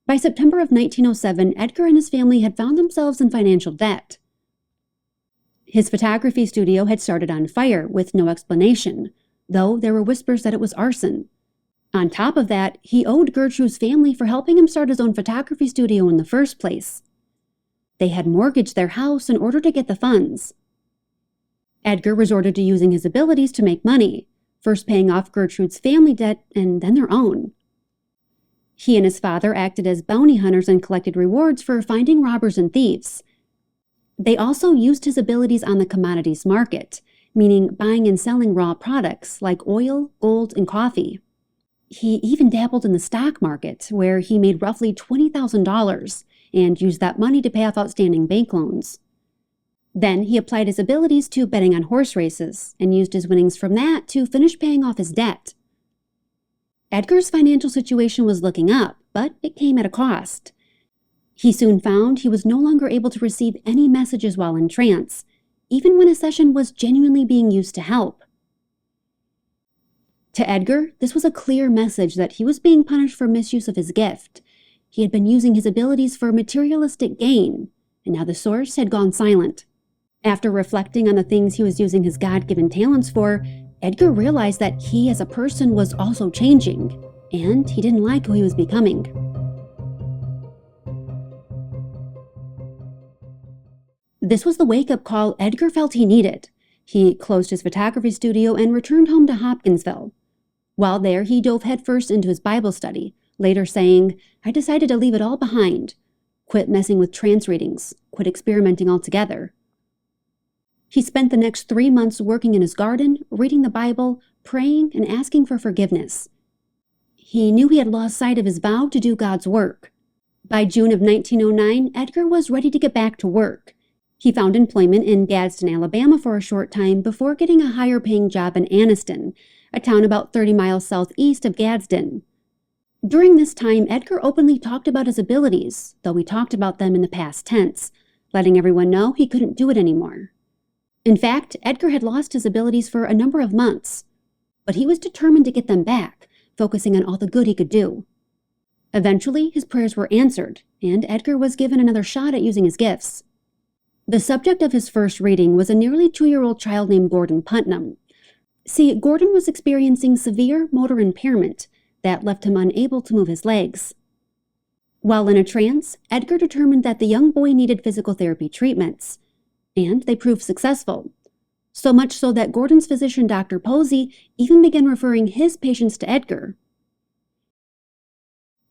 By September of 1907, Edgar and his family had found themselves in financial debt. His photography studio had started on fire with no explanation, though there were whispers that it was arson. On top of that, he owed Gertrude's family for helping him start his own photography studio in the first place. They had mortgaged their house in order to get the funds. Edgar resorted to using his abilities to make money, first paying off Gertrude's family debt and then their own. He and his father acted as bounty hunters and collected rewards for finding robbers and thieves. They also used his abilities on the commodities market, meaning buying and selling raw products like oil, gold, and coffee. He even dabbled in the stock market, where he made roughly $20,000 and used that money to pay off outstanding bank loans. Then he applied his abilities to betting on horse races and used his winnings from that to finish paying off his debt. Edgar's financial situation was looking up, but it came at a cost. He soon found he was no longer able to receive any messages while in trance, even when a session was genuinely being used to help. To Edgar, this was a clear message that he was being punished for misuse of his gift. He had been using his abilities for materialistic gain, and now the source had gone silent. After reflecting on the things he was using his God-given talents for, Edgar realized that he as a person was also changing, and he didn't like who he was becoming. This was the wake-up call Edgar felt he needed. He closed his photography studio and returned home to Hopkinsville. While there, he dove headfirst into his Bible study, later saying, "I decided to leave it all behind. Quit messing with trance readings. Quit experimenting altogether." He spent the next 3 months working in his garden, reading the Bible, praying, and asking for forgiveness. He knew he had lost sight of his vow to do God's work. By June of 1909, Edgar was ready to get back to work. He found employment in Gadsden, Alabama for a short time before getting a higher-paying job in Anniston, a town about 30 miles southeast of Gadsden. During this time, Edgar openly talked about his abilities, though he talked about them in the past tense, letting everyone know he couldn't do it anymore. In fact, Edgar had lost his abilities for a number of months, but he was determined to get them back, focusing on all the good he could do. Eventually, his prayers were answered, and Edgar was given another shot at using his gifts. The subject of his first reading was a nearly 2-year-old child named Gordon Putnam. See, Gordon was experiencing severe motor impairment that left him unable to move his legs. While in a trance, Edgar determined that the young boy needed physical therapy treatments, and they proved successful. So much so that Gordon's physician, Dr. Posey, even began referring his patients to Edgar.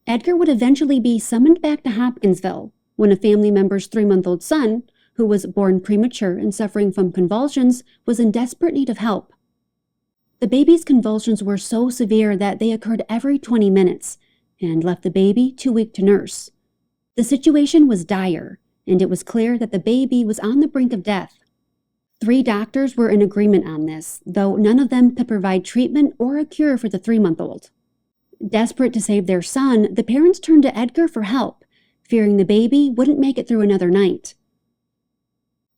Edgar would eventually be summoned back to Hopkinsville when a family member's 3-month-old son, who was born premature and suffering from convulsions, was in desperate need of help. The baby's convulsions were so severe that they occurred every 20 minutes and left the baby too weak to nurse. The situation was dire, and it was clear that the baby was on the brink of death. 3 doctors were in agreement on this, though none of them could provide treatment or a cure for the 3-month-old. Desperate to save their son, the parents turned to Edgar for help, fearing the baby wouldn't make it through another night.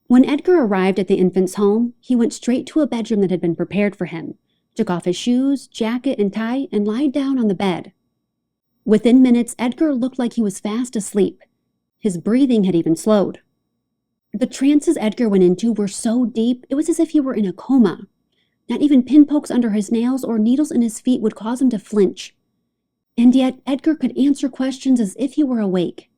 When Edgar arrived at the infant's home, he went straight to a bedroom that had been prepared for him, took off his shoes, jacket, and tie, and lied down on the bed. Within minutes, Edgar looked like he was fast asleep. His breathing had even slowed. The trances Edgar went into were so deep, it was as if he were in a coma. Not even pin pokes under his nails or needles in his feet would cause him to flinch. And yet, Edgar could answer questions as if he were awake.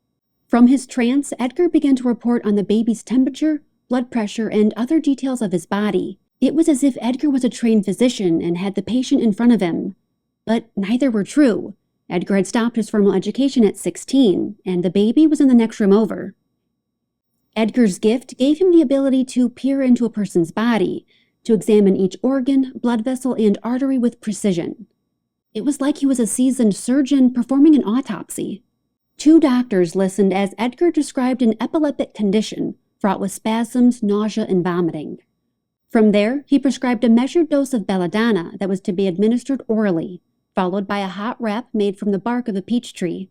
From his trance, Edgar began to report on the baby's temperature, blood pressure, and other details of his body. It was as if Edgar was a trained physician and had the patient in front of him. But neither were true. Edgar had stopped his formal education at 16, and the baby was in the next room over. Edgar's gift gave him the ability to peer into a person's body, to examine each organ, blood vessel, and artery with precision. It was like he was a seasoned surgeon performing an autopsy. 2 doctors listened as Edgar described an epileptic condition fraught with spasms, nausea, and vomiting. From there, he prescribed a measured dose of belladonna that was to be administered orally, followed by a hot wrap made from the bark of a peach tree.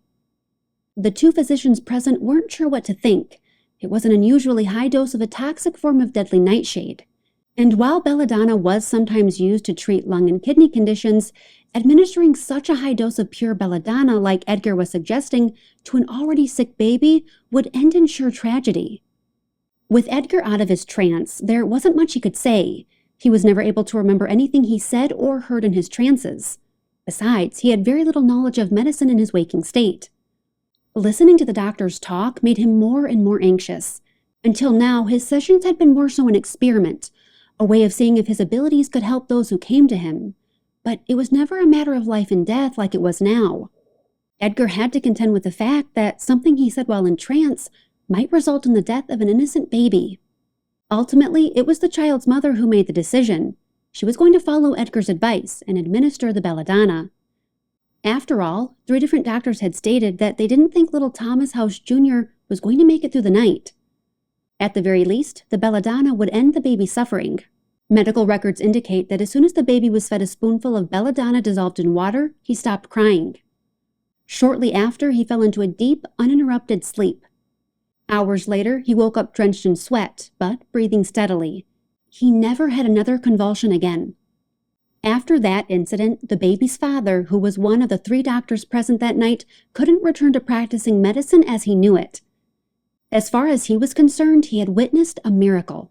The 2 physicians present weren't sure what to think. It was an unusually high dose of a toxic form of deadly nightshade. And while belladonna was sometimes used to treat lung and kidney conditions, administering such a high dose of pure belladonna like Edgar was suggesting to an already sick baby would end in sure tragedy. With Edgar out of his trance, there wasn't much he could say. He was never able to remember anything he said or heard in his trances. Besides, he had very little knowledge of medicine in his waking state. Listening to the doctors talk made him more and more anxious. Until now, his sessions had been more so an experiment, a way of seeing if his abilities could help those who came to him. But it was never a matter of life and death like it was now. Edgar had to contend with the fact that something he said while in trance might result in the death of an innocent baby. Ultimately, it was the child's mother who made the decision. She was going to follow Edgar's advice and administer the belladonna. After all, 3 different doctors had stated that they didn't think little Thomas House Jr. was going to make it through the night. At the very least, the belladonna would end the baby's suffering. Medical records indicate that as soon as the baby was fed a spoonful of belladonna dissolved in water, he stopped crying. Shortly after, he fell into a deep, uninterrupted sleep. Hours later, he woke up drenched in sweat, but breathing steadily. He never had another convulsion again. After that incident, the baby's father, who was one of the 3 doctors present that night, couldn't return to practicing medicine as he knew it. As far as he was concerned, he had witnessed a miracle.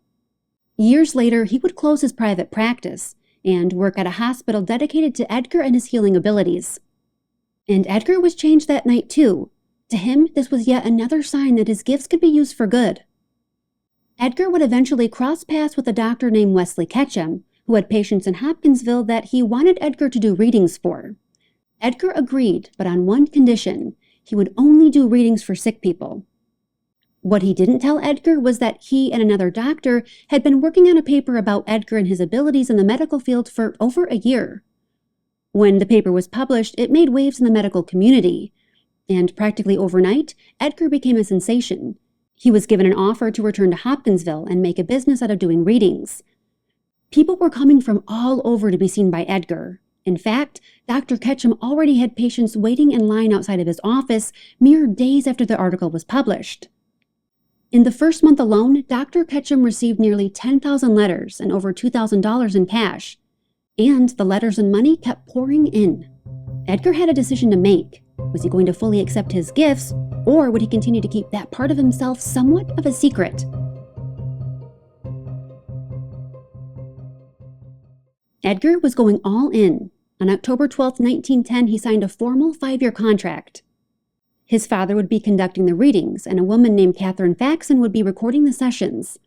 Years later, he would close his private practice and work at a hospital dedicated to Edgar and his healing abilities. And Edgar was changed that night too. To him, this was yet another sign that his gifts could be used for good. Edgar would eventually cross paths with a doctor named Wesley Ketchum, who had patients in Hopkinsville that he wanted Edgar to do readings for. Edgar agreed, but on one condition: he would only do readings for sick people. What he didn't tell Edgar was that he and another doctor had been working on a paper about Edgar and his abilities in the medical field for over a year. When the paper was published, it made waves in the medical community, and practically overnight, Edgar became a sensation. He was given an offer to return to Hopkinsville and make a business out of doing readings. People were coming from all over to be seen by Edgar. In fact, Dr. Ketchum already had patients waiting in line outside of his office mere days after the article was published. In the first month alone, Dr. Ketchum received nearly 10,000 letters and over $2,000 in cash. And the letters and money kept pouring in. Edgar had a decision to make. Was he going to fully accept his gifts, or would he continue to keep that part of himself somewhat of a secret? Edgar was going all in. On October 12, 1910, he signed a formal 5-year contract. His father would be conducting the readings, and a woman named Catherine Faxon would be recording the sessions.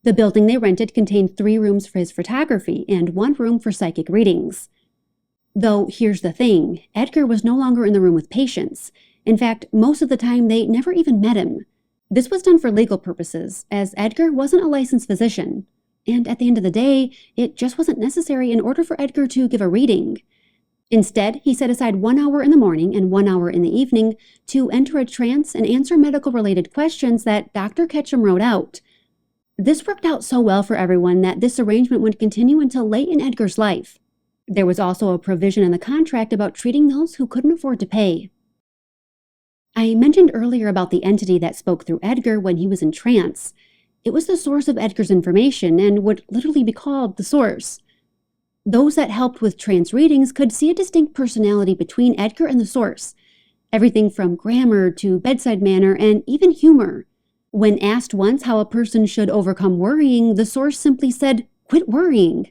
The building they rented contained 3 rooms for his photography and 1 room for psychic readings. Though, here's the thing, Edgar was no longer in the room with patients. In fact, most of the time they never even met him. This was done for legal purposes, as Edgar wasn't a licensed physician. And at the end of the day, it just wasn't necessary in order for Edgar to give a reading. Instead, he set aside 1 hour in the morning and 1 hour in the evening to enter a trance and answer medical-related questions that Dr. Ketchum wrote out. This worked out so well for everyone that this arrangement would continue until late in Edgar's life. There was also a provision in the contract about treating those who couldn't afford to pay. I mentioned earlier about the entity that spoke through Edgar when he was in trance. It was the source of Edgar's information and would literally be called the source. Those that helped with trance readings could see a distinct personality between Edgar and the source. Everything from grammar to bedside manner and even humor. When asked once how a person should overcome worrying, the source simply said, "Quit worrying."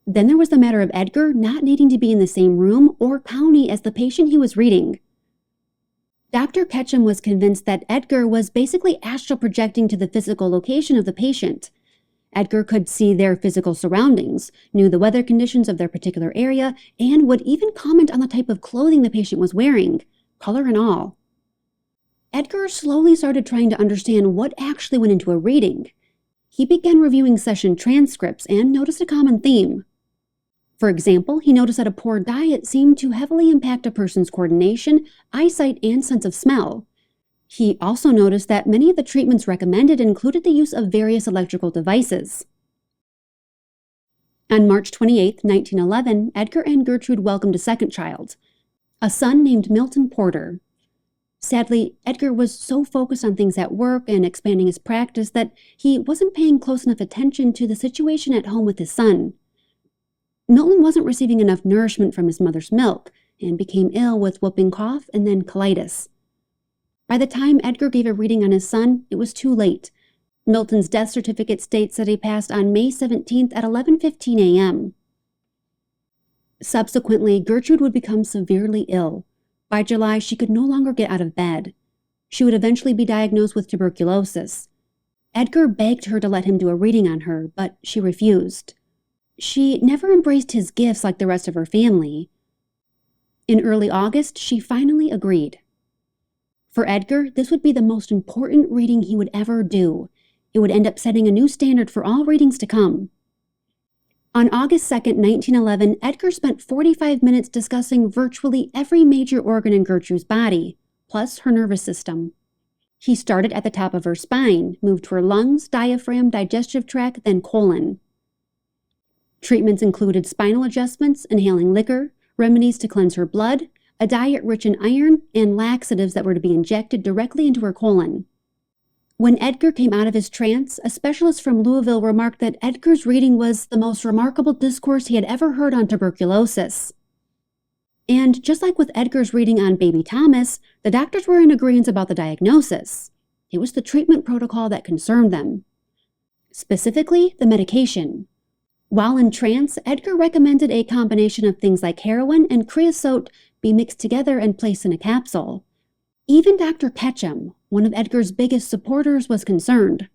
Then there was the matter of Edgar not needing to be in the same room or county as the patient he was reading. Dr. Ketchum was convinced that Edgar was basically astral projecting to the physical location of the patient. Edgar could see their physical surroundings, knew the weather conditions of their particular area, and would even comment on the type of clothing the patient was wearing, color and all. Edgar slowly started trying to understand what actually went into a reading. He began reviewing session transcripts and noticed a common theme. For example, he noticed that a poor diet seemed to heavily impact a person's coordination, eyesight, and sense of smell. He also noticed that many of the treatments recommended included the use of various electrical devices. On March 28, 1911, Edgar and Gertrude welcomed a second child, a son named Milton Porter. Sadly, Edgar was so focused on things at work and expanding his practice that he wasn't paying close enough attention to the situation at home with his son. Milton wasn't receiving enough nourishment from his mother's milk and became ill with whooping cough and then colitis. By the time Edgar gave a reading on his son, it was too late. Milton's death certificate states that he passed on May 17th at 11:15 a.m. Subsequently, Gertrude would become severely ill. By July, she could no longer get out of bed. She would eventually be diagnosed with tuberculosis. Edgar begged her to let him do a reading on her, but she refused. She never embraced his gifts like the rest of her family. In early August, she finally agreed. For Edgar, this would be the most important reading he would ever do. It would end up setting a new standard for all readings to come. On August 2, 1911, Edgar spent 45 minutes discussing virtually every major organ in Gertrude's body, plus her nervous system. He started at the top of her spine, moved to her lungs, diaphragm, digestive tract, then colon. Treatments included spinal adjustments, inhaling liquor, remedies to cleanse her blood, a diet rich in iron, and laxatives that were to be injected directly into her colon. When Edgar came out of his trance, a specialist from Louisville remarked that Edgar's reading was the most remarkable discourse he had ever heard on tuberculosis. And just like with Edgar's reading on baby Thomas, the doctors were in agreement about the diagnosis. It was the treatment protocol that concerned them. Specifically, the medication. While in trance, Edgar recommended a combination of things like heroin and creosote be mixed together and placed in a capsule. Even Dr. Ketchum, one of Edgar's biggest supporters, was concerned,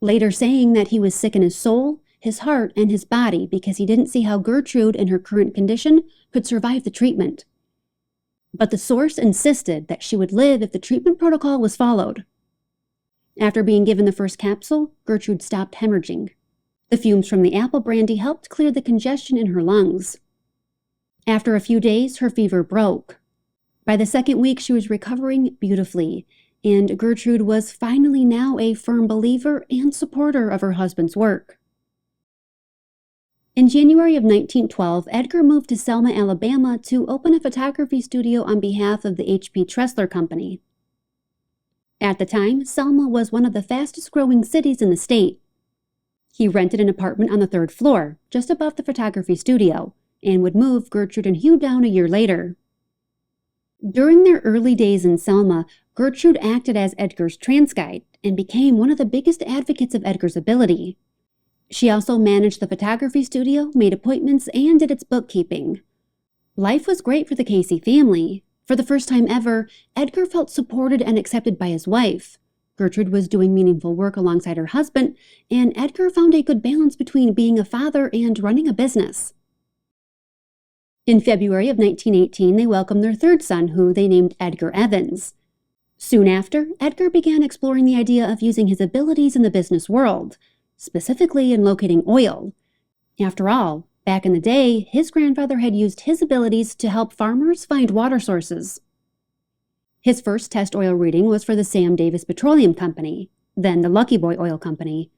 later saying that he was sick in his soul, his heart, and his body because he didn't see how Gertrude, in her current condition, could survive the treatment. But the source insisted that she would live if the treatment protocol was followed. After being given the first capsule, Gertrude stopped hemorrhaging. The fumes from the apple brandy helped clear the congestion in her lungs. After a few days, her fever broke. By the second week, she was recovering beautifully, and Gertrude was finally now a firm believer and supporter of her husband's work. In January of 1912, Edgar moved to Selma, Alabama to open a photography studio on behalf of the H.P. Tressler Company. At the time, Selma was one of the fastest-growing cities in the state. He rented an apartment on the third floor, just above the photography studio, and would move Gertrude and Hugh down a year later. During their early days in Selma, Gertrude acted as Edgar's trance guide and became one of the biggest advocates of Edgar's ability. She also managed the photography studio, made appointments, and did its bookkeeping. Life was great for the Cayce family. For the first time ever, Edgar felt supported and accepted by his wife. Gertrude was doing meaningful work alongside her husband, and Edgar found a good balance between being a father and running a business. In February of 1918, they welcomed their third son, who they named Edgar Evans. Soon after, Edgar began exploring the idea of using his abilities in the business world, specifically in locating oil. After all, back in the day, his grandfather had used his abilities to help farmers find water sources. His first test oil reading was for the Sam Davis Petroleum Company, then the Lucky Boy Oil Company.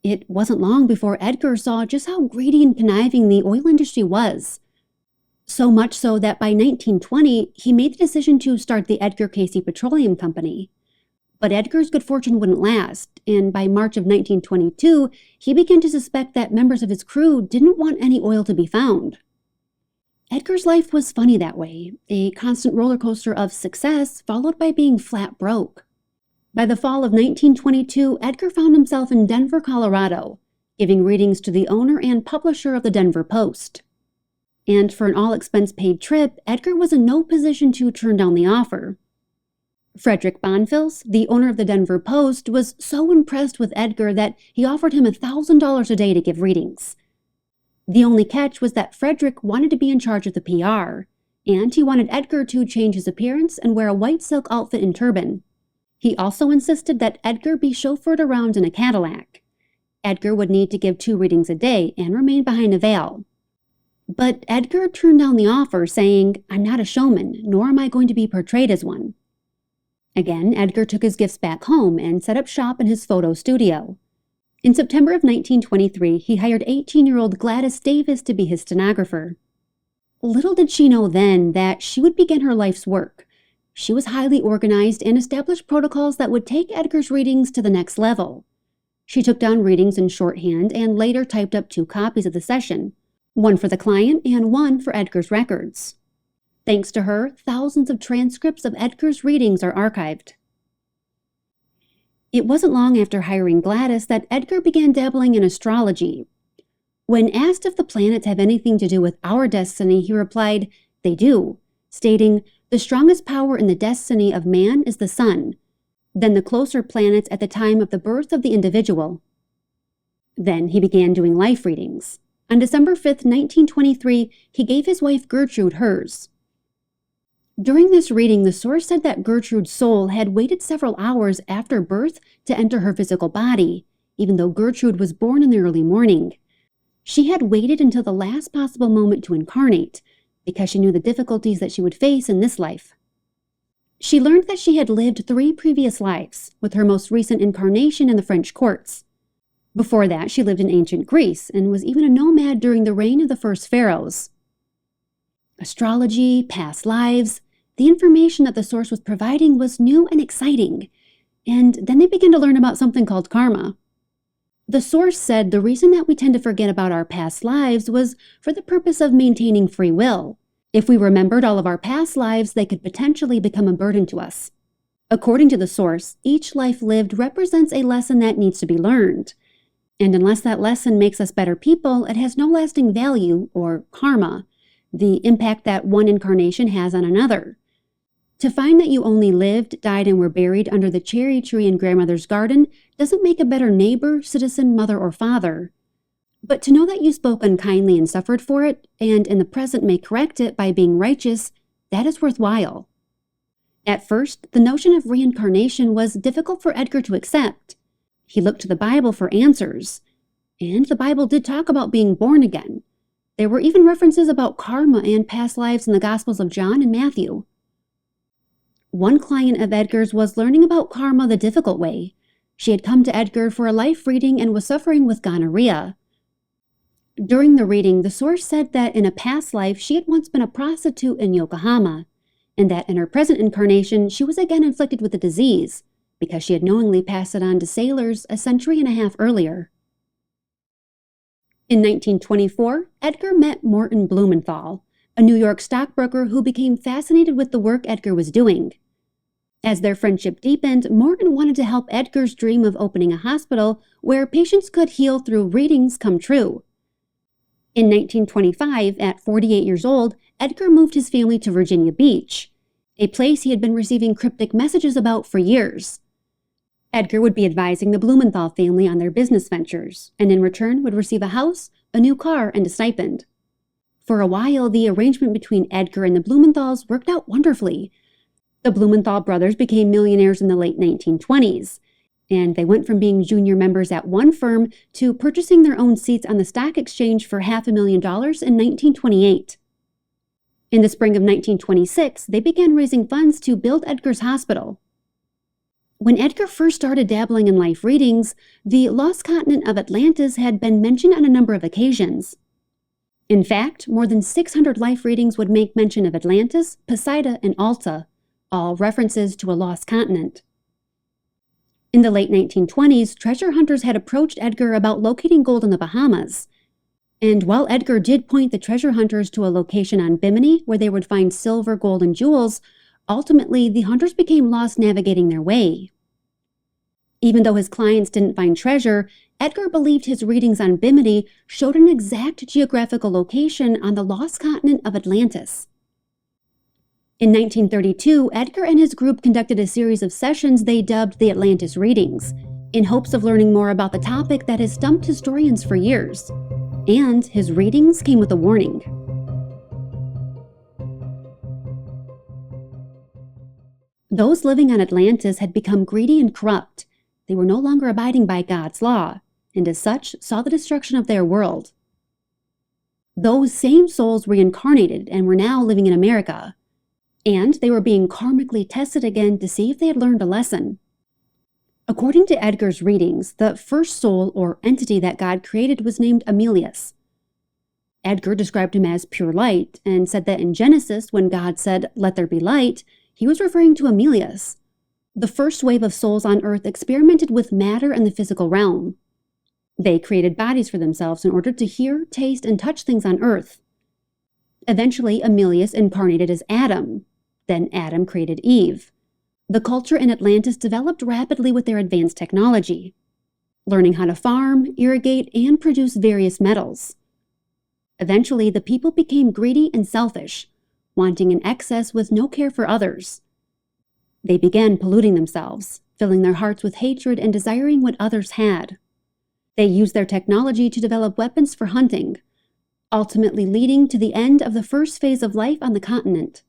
It wasn't long before Edgar saw just how greedy and conniving the oil industry was. So much so that by 1920, he made the decision to start the Edgar Cayce Petroleum Company. But Edgar's good fortune wouldn't last, and by March of 1922, he began to suspect that members of his crew didn't want any oil to be found. Edgar's life was funny that way, a constant roller coaster of success followed by being flat broke. By the fall of 1922, Edgar found himself in Denver, Colorado, giving readings to the owner and publisher of the Denver Post. And for an all-expense-paid trip, Edgar was in no position to turn down the offer. Frederick Bonfils, the owner of the Denver Post, was so impressed with Edgar that he offered him $1,000 a day to give readings. The only catch was that Frederick wanted to be in charge of the PR, and he wanted Edgar to change his appearance and wear a white silk outfit and turban. He also insisted that Edgar be chauffeured around in a Cadillac. Edgar would need to give 2 readings a day and remain behind a veil. But Edgar turned down the offer, saying, "I'm not a showman, nor am I going to be portrayed as one." Again, Edgar took his gifts back home and set up shop in his photo studio. In September of 1923, he hired 18-year-old Gladys Davis to be his stenographer. Little did she know then that she would begin her life's work. She was highly organized and established protocols that would take Edgar's readings to the next level. She took down readings in shorthand and later typed up 2 copies of the session, one for the client and one for Edgar's records. Thanks to her, thousands of transcripts of Edgar's readings are archived. It wasn't long after hiring Gladys that Edgar began dabbling in astrology. When asked if the planets have anything to do with our destiny, he replied, "They do," stating, "The strongest power in the destiny of man is the sun, then the closer planets at the time of the birth of the individual." Then he began doing life readings. On December 5, 1923, he gave his wife Gertrude hers. During this reading, the source said that Gertrude's soul had waited several hours after birth to enter her physical body, even though Gertrude was born in the early morning. She had waited until the last possible moment to incarnate, because she knew the difficulties that she would face in this life. She learned that she had lived 3 previous lives, with her most recent incarnation in the French courts. Before that, she lived in ancient Greece and was even a nomad during the reign of the first pharaohs. Astrology, past lives, the information that the source was providing was new and exciting. And then they began to learn about something called karma. The source said the reason that we tend to forget about our past lives was for the purpose of maintaining free will. If we remembered all of our past lives, they could potentially become a burden to us. According to the source, each life lived represents a lesson that needs to be learned. And unless that lesson makes us better people, it has no lasting value, or karma, the impact that one incarnation has on another. To find that you only lived, died, and were buried under the cherry tree in grandmother's garden doesn't make a better neighbor, citizen, mother, or father. But to know that you spoke unkindly and suffered for it, and in the present may correct it by being righteous, that is worthwhile. At first, the notion of reincarnation was difficult for Edgar to accept. He looked to the Bible for answers, and the Bible did talk about being born again. There were even references about karma and past lives in the Gospels of John and Matthew. One client of Edgar's was learning about karma the difficult way. She had come to Edgar for a life reading and was suffering with gonorrhea. During the reading, the source said that in a past life she had once been a prostitute in Yokohama, and that in her present incarnation she was again inflicted with the disease, because she had knowingly passed it on to sailors a century and a half earlier. In 1924, Edgar met Morton Blumenthal, a New York stockbroker who became fascinated with the work Edgar was doing. As their friendship deepened, Morton wanted to help Edgar's dream of opening a hospital where patients could heal through readings come true. In 1925, at 48 years old, Edgar moved his family to Virginia Beach, a place he had been receiving cryptic messages about for years. Edgar would be advising the Blumenthal family on their business ventures, and in return would receive a house, a new car, and a stipend. For a while, the arrangement between Edgar and the Blumenthals worked out wonderfully. The Blumenthal brothers became millionaires in the late 1920s, and they went from being junior members at one firm to purchasing their own seats on the stock exchange for $500,000 in 1928. In the spring of 1926, they began raising funds to build Edgar's hospital. When Edgar first started dabbling in life readings, the lost continent of Atlantis had been mentioned on a number of occasions. In fact, more than 600 life readings would make mention of Atlantis, Poseida, and Alta, all references to a lost continent. In the late 1920s, treasure hunters had approached Edgar about locating gold in the Bahamas. And while Edgar did point the treasure hunters to a location on Bimini where they would find silver, gold, and jewels, ultimately the hunters became lost navigating their way. Even though his clients didn't find treasure, Edgar believed his readings on Bimini showed an exact geographical location on the lost continent of Atlantis. In 1932, Edgar and his group conducted a series of sessions they dubbed the Atlantis Readings, in hopes of learning more about the topic that has stumped historians for years. And his readings came with a warning. Those living on Atlantis had become greedy and corrupt. They were no longer abiding by God's law, and as such saw the destruction of their world. Those same souls reincarnated and were now living in America, and they were being karmically tested again to see if they had learned a lesson. According to Edgar's readings, the first soul or entity that God created was named Emilius. Edgar described him as pure light and said that in Genesis, when God said, "Let there be light," he was referring to Emilius. The first wave of souls on Earth experimented with matter and the physical realm. They created bodies for themselves in order to hear, taste, and touch things on Earth. Eventually, Emilius incarnated as Adam. Then Adam created Eve. The culture in Atlantis developed rapidly with their advanced technology, learning how to farm, irrigate, and produce various metals. Eventually, the people became greedy and selfish, wanting an excess with no care for others. They began polluting themselves, filling their hearts with hatred and desiring what others had. They used their technology to develop weapons for hunting, ultimately leading to the end of the first phase of life on the continent.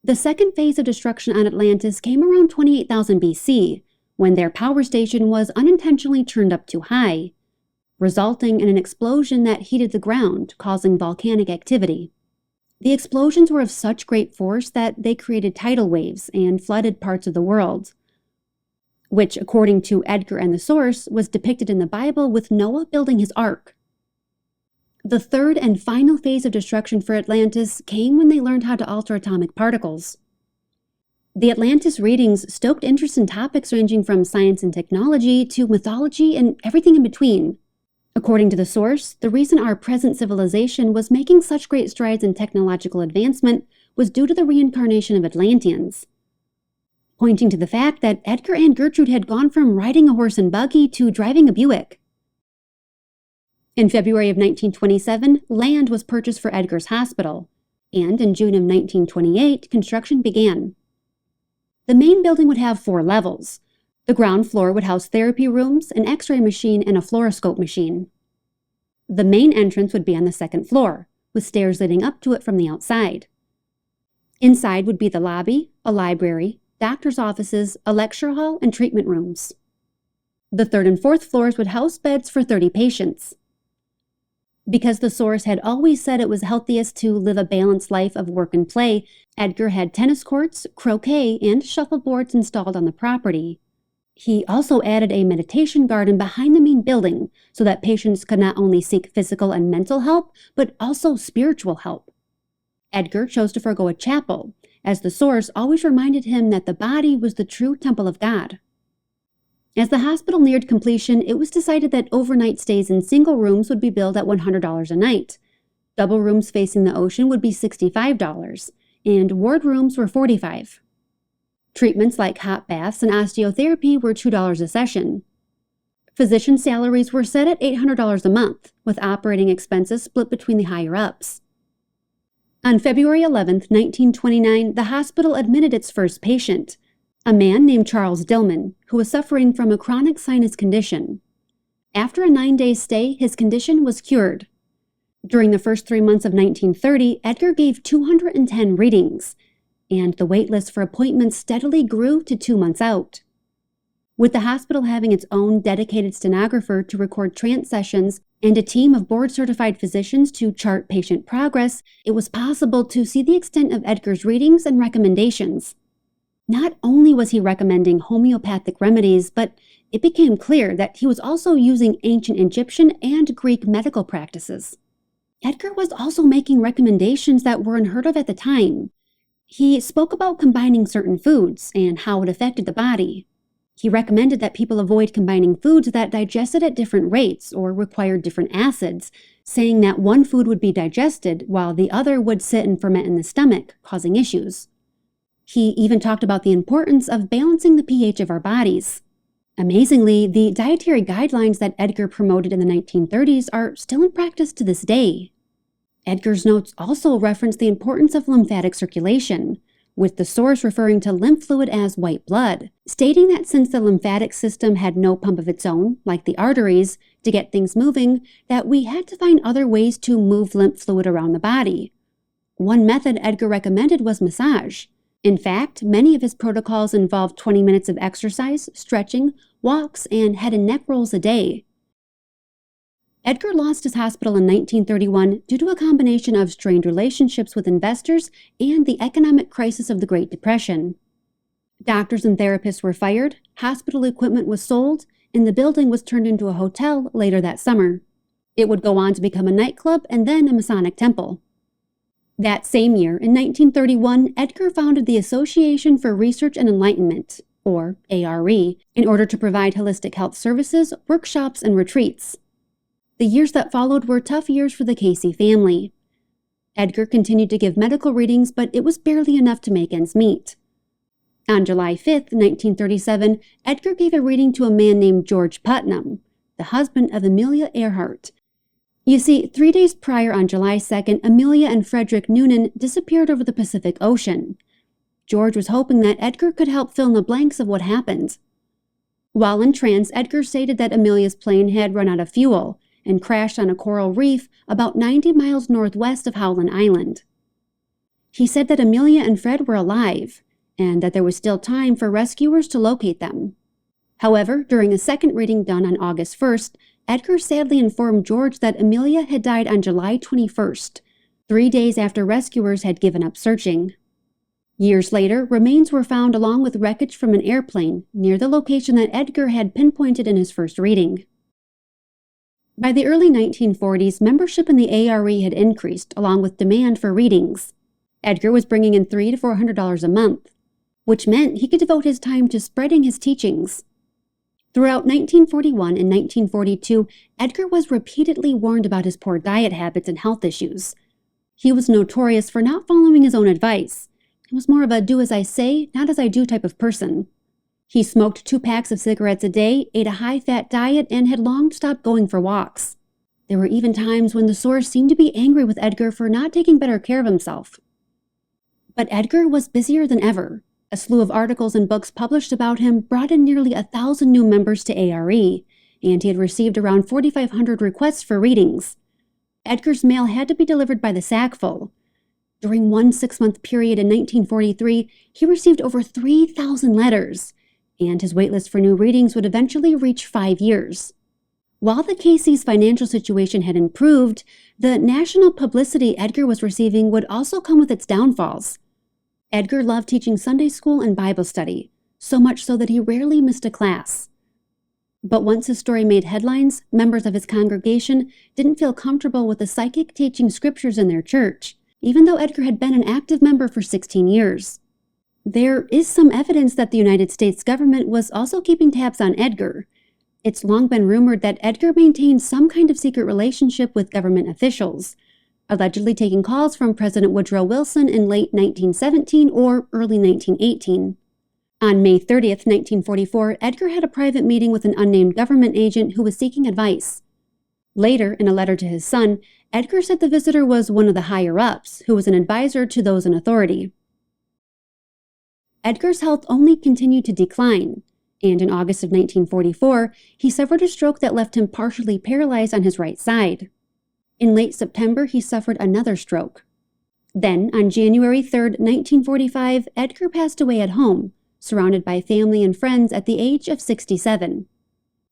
The second phase of destruction on Atlantis came around 28,000 BC, when their power station was unintentionally turned up too high, resulting in an explosion that heated the ground, causing volcanic activity. The explosions were of such great force that they created tidal waves and flooded parts of the world, which, according to Edgar and the source, was depicted in the Bible with Noah building his ark. The third and final phase of destruction for Atlantis came when they learned how to alter atomic particles. The Atlantis readings stoked interest in topics ranging from science and technology to mythology and everything in between. According to the source, the reason our present civilization was making such great strides in technological advancement was due to the reincarnation of Atlanteans, pointing to the fact that Edgar and Gertrude had gone from riding a horse and buggy to driving a Buick. In February of 1927, land was purchased for Edgar's hospital, and in June of 1928, construction began. The main building would have 4 levels. The ground floor would house therapy rooms, an x-ray machine, and a fluoroscope machine. The main entrance would be on the second floor, with stairs leading up to it from the outside. Inside would be the lobby, a library, doctor's offices, a lecture hall, and treatment rooms. The third and fourth floors would house beds for 30 patients. Because the source had always said it was healthiest to live a balanced life of work and play, Edgar had tennis courts, croquet, and shuffleboards installed on the property. He also added a meditation garden behind the main building so that patients could not only seek physical and mental help, but also spiritual help. Edgar chose to forego a chapel, as the source always reminded him that the body was the true temple of God. As the hospital neared completion, it was decided that overnight stays in single rooms would be billed at $100 a night. Double rooms facing the ocean would be $65, and ward rooms were $45. Treatments like hot baths and osteotherapy were $2 a session. Physician salaries were set at $800 a month, with operating expenses split between the higher-ups. On February 11, 1929, the hospital admitted its first patient, a man named Charles Dillman, who was suffering from a chronic sinus condition. After a 9-day stay, his condition was cured. During the first 3 months of 1930, Edgar gave 210 readings, and the wait list for appointments steadily grew to 2 months out. With the hospital having its own dedicated stenographer to record trance sessions and a team of board-certified physicians to chart patient progress, it was possible to see the extent of Edgar's readings and recommendations. Not only was he recommending homeopathic remedies, but it became clear that he was also using ancient Egyptian and Greek medical practices. Edgar was also making recommendations that were unheard of at the time. He spoke about combining certain foods and how it affected the body. He recommended that people avoid combining foods that digested at different rates or required different acids, saying that one food would be digested while the other would sit and ferment in the stomach, causing issues. He even talked about the importance of balancing the pH of our bodies. Amazingly, the dietary guidelines that Edgar promoted in the 1930s are still in practice to this day. Edgar's notes also reference the importance of lymphatic circulation, with the source referring to lymph fluid as white blood, stating that since the lymphatic system had no pump of its own, like the arteries, to get things moving, that we had to find other ways to move lymph fluid around the body. One method Edgar recommended was massage. In fact, many of his protocols involved 20 minutes of exercise, stretching, walks, and head and neck rolls a day. Edgar lost his hospital in 1931 due to a combination of strained relationships with investors and the economic crisis of the Great Depression. Doctors and therapists were fired, hospital equipment was sold, and the building was turned into a hotel later that summer. It would go on to become a nightclub and then a Masonic temple. That same year, in 1931, Edgar founded the Association for Research and Enlightenment, or ARE, in order to provide holistic health services, workshops, and retreats. The years that followed were tough years for the Cayce family. Edgar continued to give medical readings, but it was barely enough to make ends meet. On July 5, 1937, Edgar gave a reading to a man named George Putnam, the husband of Amelia Earhart. You see, 3 days prior on July 2nd, Amelia and Frederick Noonan disappeared over the Pacific Ocean. George was hoping that Edgar could help fill in the blanks of what happened. While in trance, Edgar stated that Amelia's plane had run out of fuel and crashed on a coral reef about 90 miles northwest of Howland Island. He said that Amelia and Fred were alive, and that there was still time for rescuers to locate them. However, during a second reading done on August 1st, Edgar sadly informed George that Amelia had died on July 21st, 3 days after rescuers had given up searching. Years later, remains were found along with wreckage from an airplane near the location that Edgar had pinpointed in his first reading. By the early 1940s, membership in the ARE had increased, along with demand for readings. Edgar was bringing in $300 to $400 a month, which meant he could devote his time to spreading his teachings. Throughout 1941 and 1942, Edgar was repeatedly warned about his poor diet habits and health issues. He was notorious for not following his own advice. He was more of a do-as-I-say, not-as-I-do type of person. He smoked 2 packs of cigarettes a day, ate a high-fat diet, and had long stopped going for walks. There were even times when the source seemed to be angry with Edgar for not taking better care of himself. But Edgar was busier than ever. A slew of articles and books published about him brought in nearly 1,000 new members to ARE, and he had received around 4,500 requests for readings. Edgar's mail had to be delivered by the sackful. During one 6-month period in 1943, he received over 3,000 letters, and his waitlist for new readings would eventually reach 5 years. While the Cayce's financial situation had improved, the national publicity Edgar was receiving would also come with its downfalls. Edgar loved teaching Sunday school and Bible study, so much so that he rarely missed a class. But once his story made headlines, members of his congregation didn't feel comfortable with a psychic teaching scriptures in their church, even though Edgar had been an active member for 16 years. There is some evidence that the United States government was also keeping tabs on Edgar. It's long been rumored that Edgar maintained some kind of secret relationship with government officials, allegedly taking calls from President Woodrow Wilson in late 1917 or early 1918. On May 30th, 1944, Edgar had a private meeting with an unnamed government agent who was seeking advice. Later, in a letter to his son, Edgar said the visitor was one of the higher-ups, who was an advisor to those in authority. Edgar's health only continued to decline, and in August of 1944, he suffered a stroke that left him partially paralyzed on his right side. In late September, he suffered another stroke. Then, on January 3, 1945, Edgar passed away at home, surrounded by family and friends at the age of 67.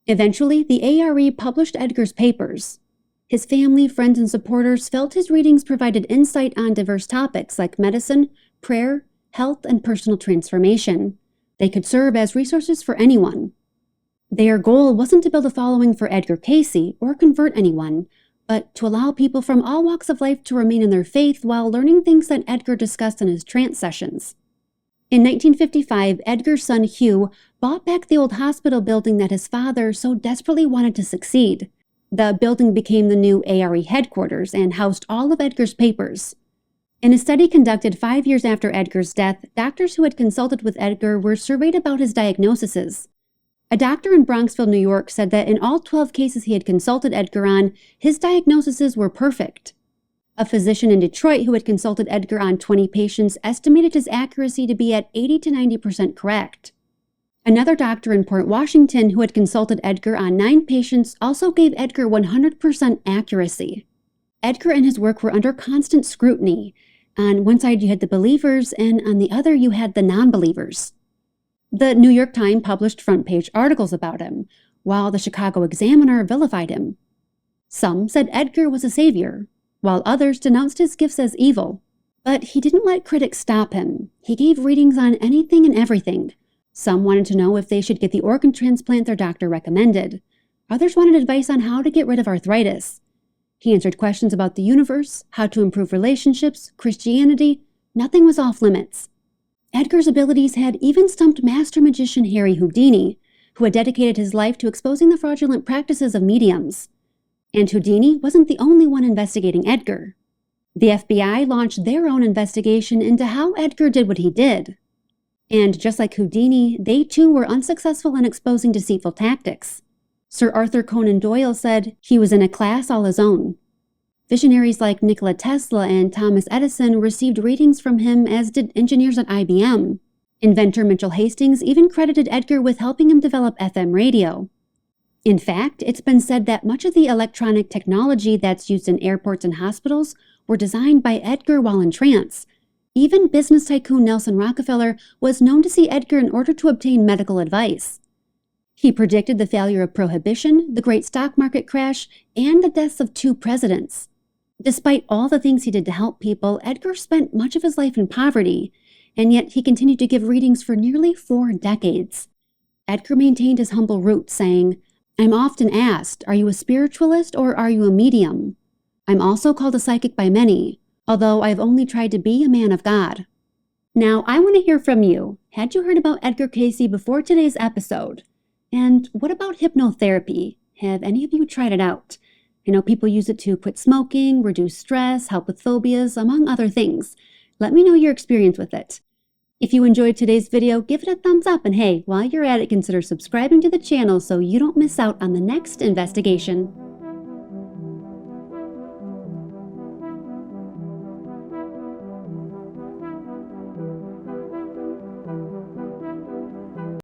Eventually, the ARE published Edgar's papers. His family, friends, and supporters felt his readings provided insight on diverse topics like medicine, prayer, health, and personal transformation. They could serve as resources for anyone. Their goal wasn't to build a following for Edgar Cayce or convert anyone, but to allow people from all walks of life to remain in their faith while learning things that Edgar discussed in his trance sessions. In 1955, Edgar's son Hugh bought back the old hospital building that his father so desperately wanted to succeed. The building became the new ARE headquarters and housed all of Edgar's papers. In a study conducted 5 years after Edgar's death, doctors who had consulted with Edgar were surveyed about his diagnoses. A doctor in Bronxville, New York said that in all 12 cases he had consulted Edgar on, his diagnoses were perfect. A physician in Detroit who had consulted Edgar on 20 patients estimated his accuracy to be at 80 to 90% correct. Another doctor in Port Washington who had consulted Edgar on 9 patients also gave Edgar 100% accuracy. Edgar and his work were under constant scrutiny. On one side you had the believers, and on the other you had the non-believers. The New York Times published front-page articles about him, while the Chicago Examiner vilified him. Some said Edgar was a savior, while others denounced his gifts as evil. But he didn't let critics stop him. He gave readings on anything and everything. Some wanted to know if they should get the organ transplant their doctor recommended. Others wanted advice on how to get rid of arthritis. He answered questions about the universe, how to improve relationships, Christianity. Nothing was off limits. Edgar's abilities had even stumped master magician Harry Houdini, who had dedicated his life to exposing the fraudulent practices of mediums. And Houdini wasn't the only one investigating Edgar. The FBI launched their own investigation into how Edgar did what he did. And just like Houdini, they too were unsuccessful in exposing deceitful tactics. Sir Arthur Conan Doyle said he was in a class all his own. Visionaries like Nikola Tesla and Thomas Edison received ratings from him, as did engineers at IBM. Inventor Mitchell Hastings even credited Edgar with helping him develop FM radio. In fact, it's been said that much of the electronic technology that's used in airports and hospitals were designed by Edgar while in trance. Even business tycoon Nelson Rockefeller was known to see Edgar in order to obtain medical advice. He predicted the failure of prohibition, the great stock market crash, and the deaths of 2 presidents. Despite all the things he did to help people, Edgar spent much of his life in poverty, and yet he continued to give readings for nearly 4 decades. Edgar maintained his humble roots, saying, "I'm often asked, are you a spiritualist or are you a medium? I'm also called a psychic by many, although I've only tried to be a man of God." Now, I want to hear from you. Had you heard about Edgar Cayce before today's episode? And what about hypnotherapy? Have any of you tried it out? I know people use it to quit smoking, reduce stress, help with phobias, among other things. Let me know your experience with it. If you enjoyed today's video, give it a thumbs up, and hey, while you're at it, consider subscribing to the channel so you don't miss out on the next investigation.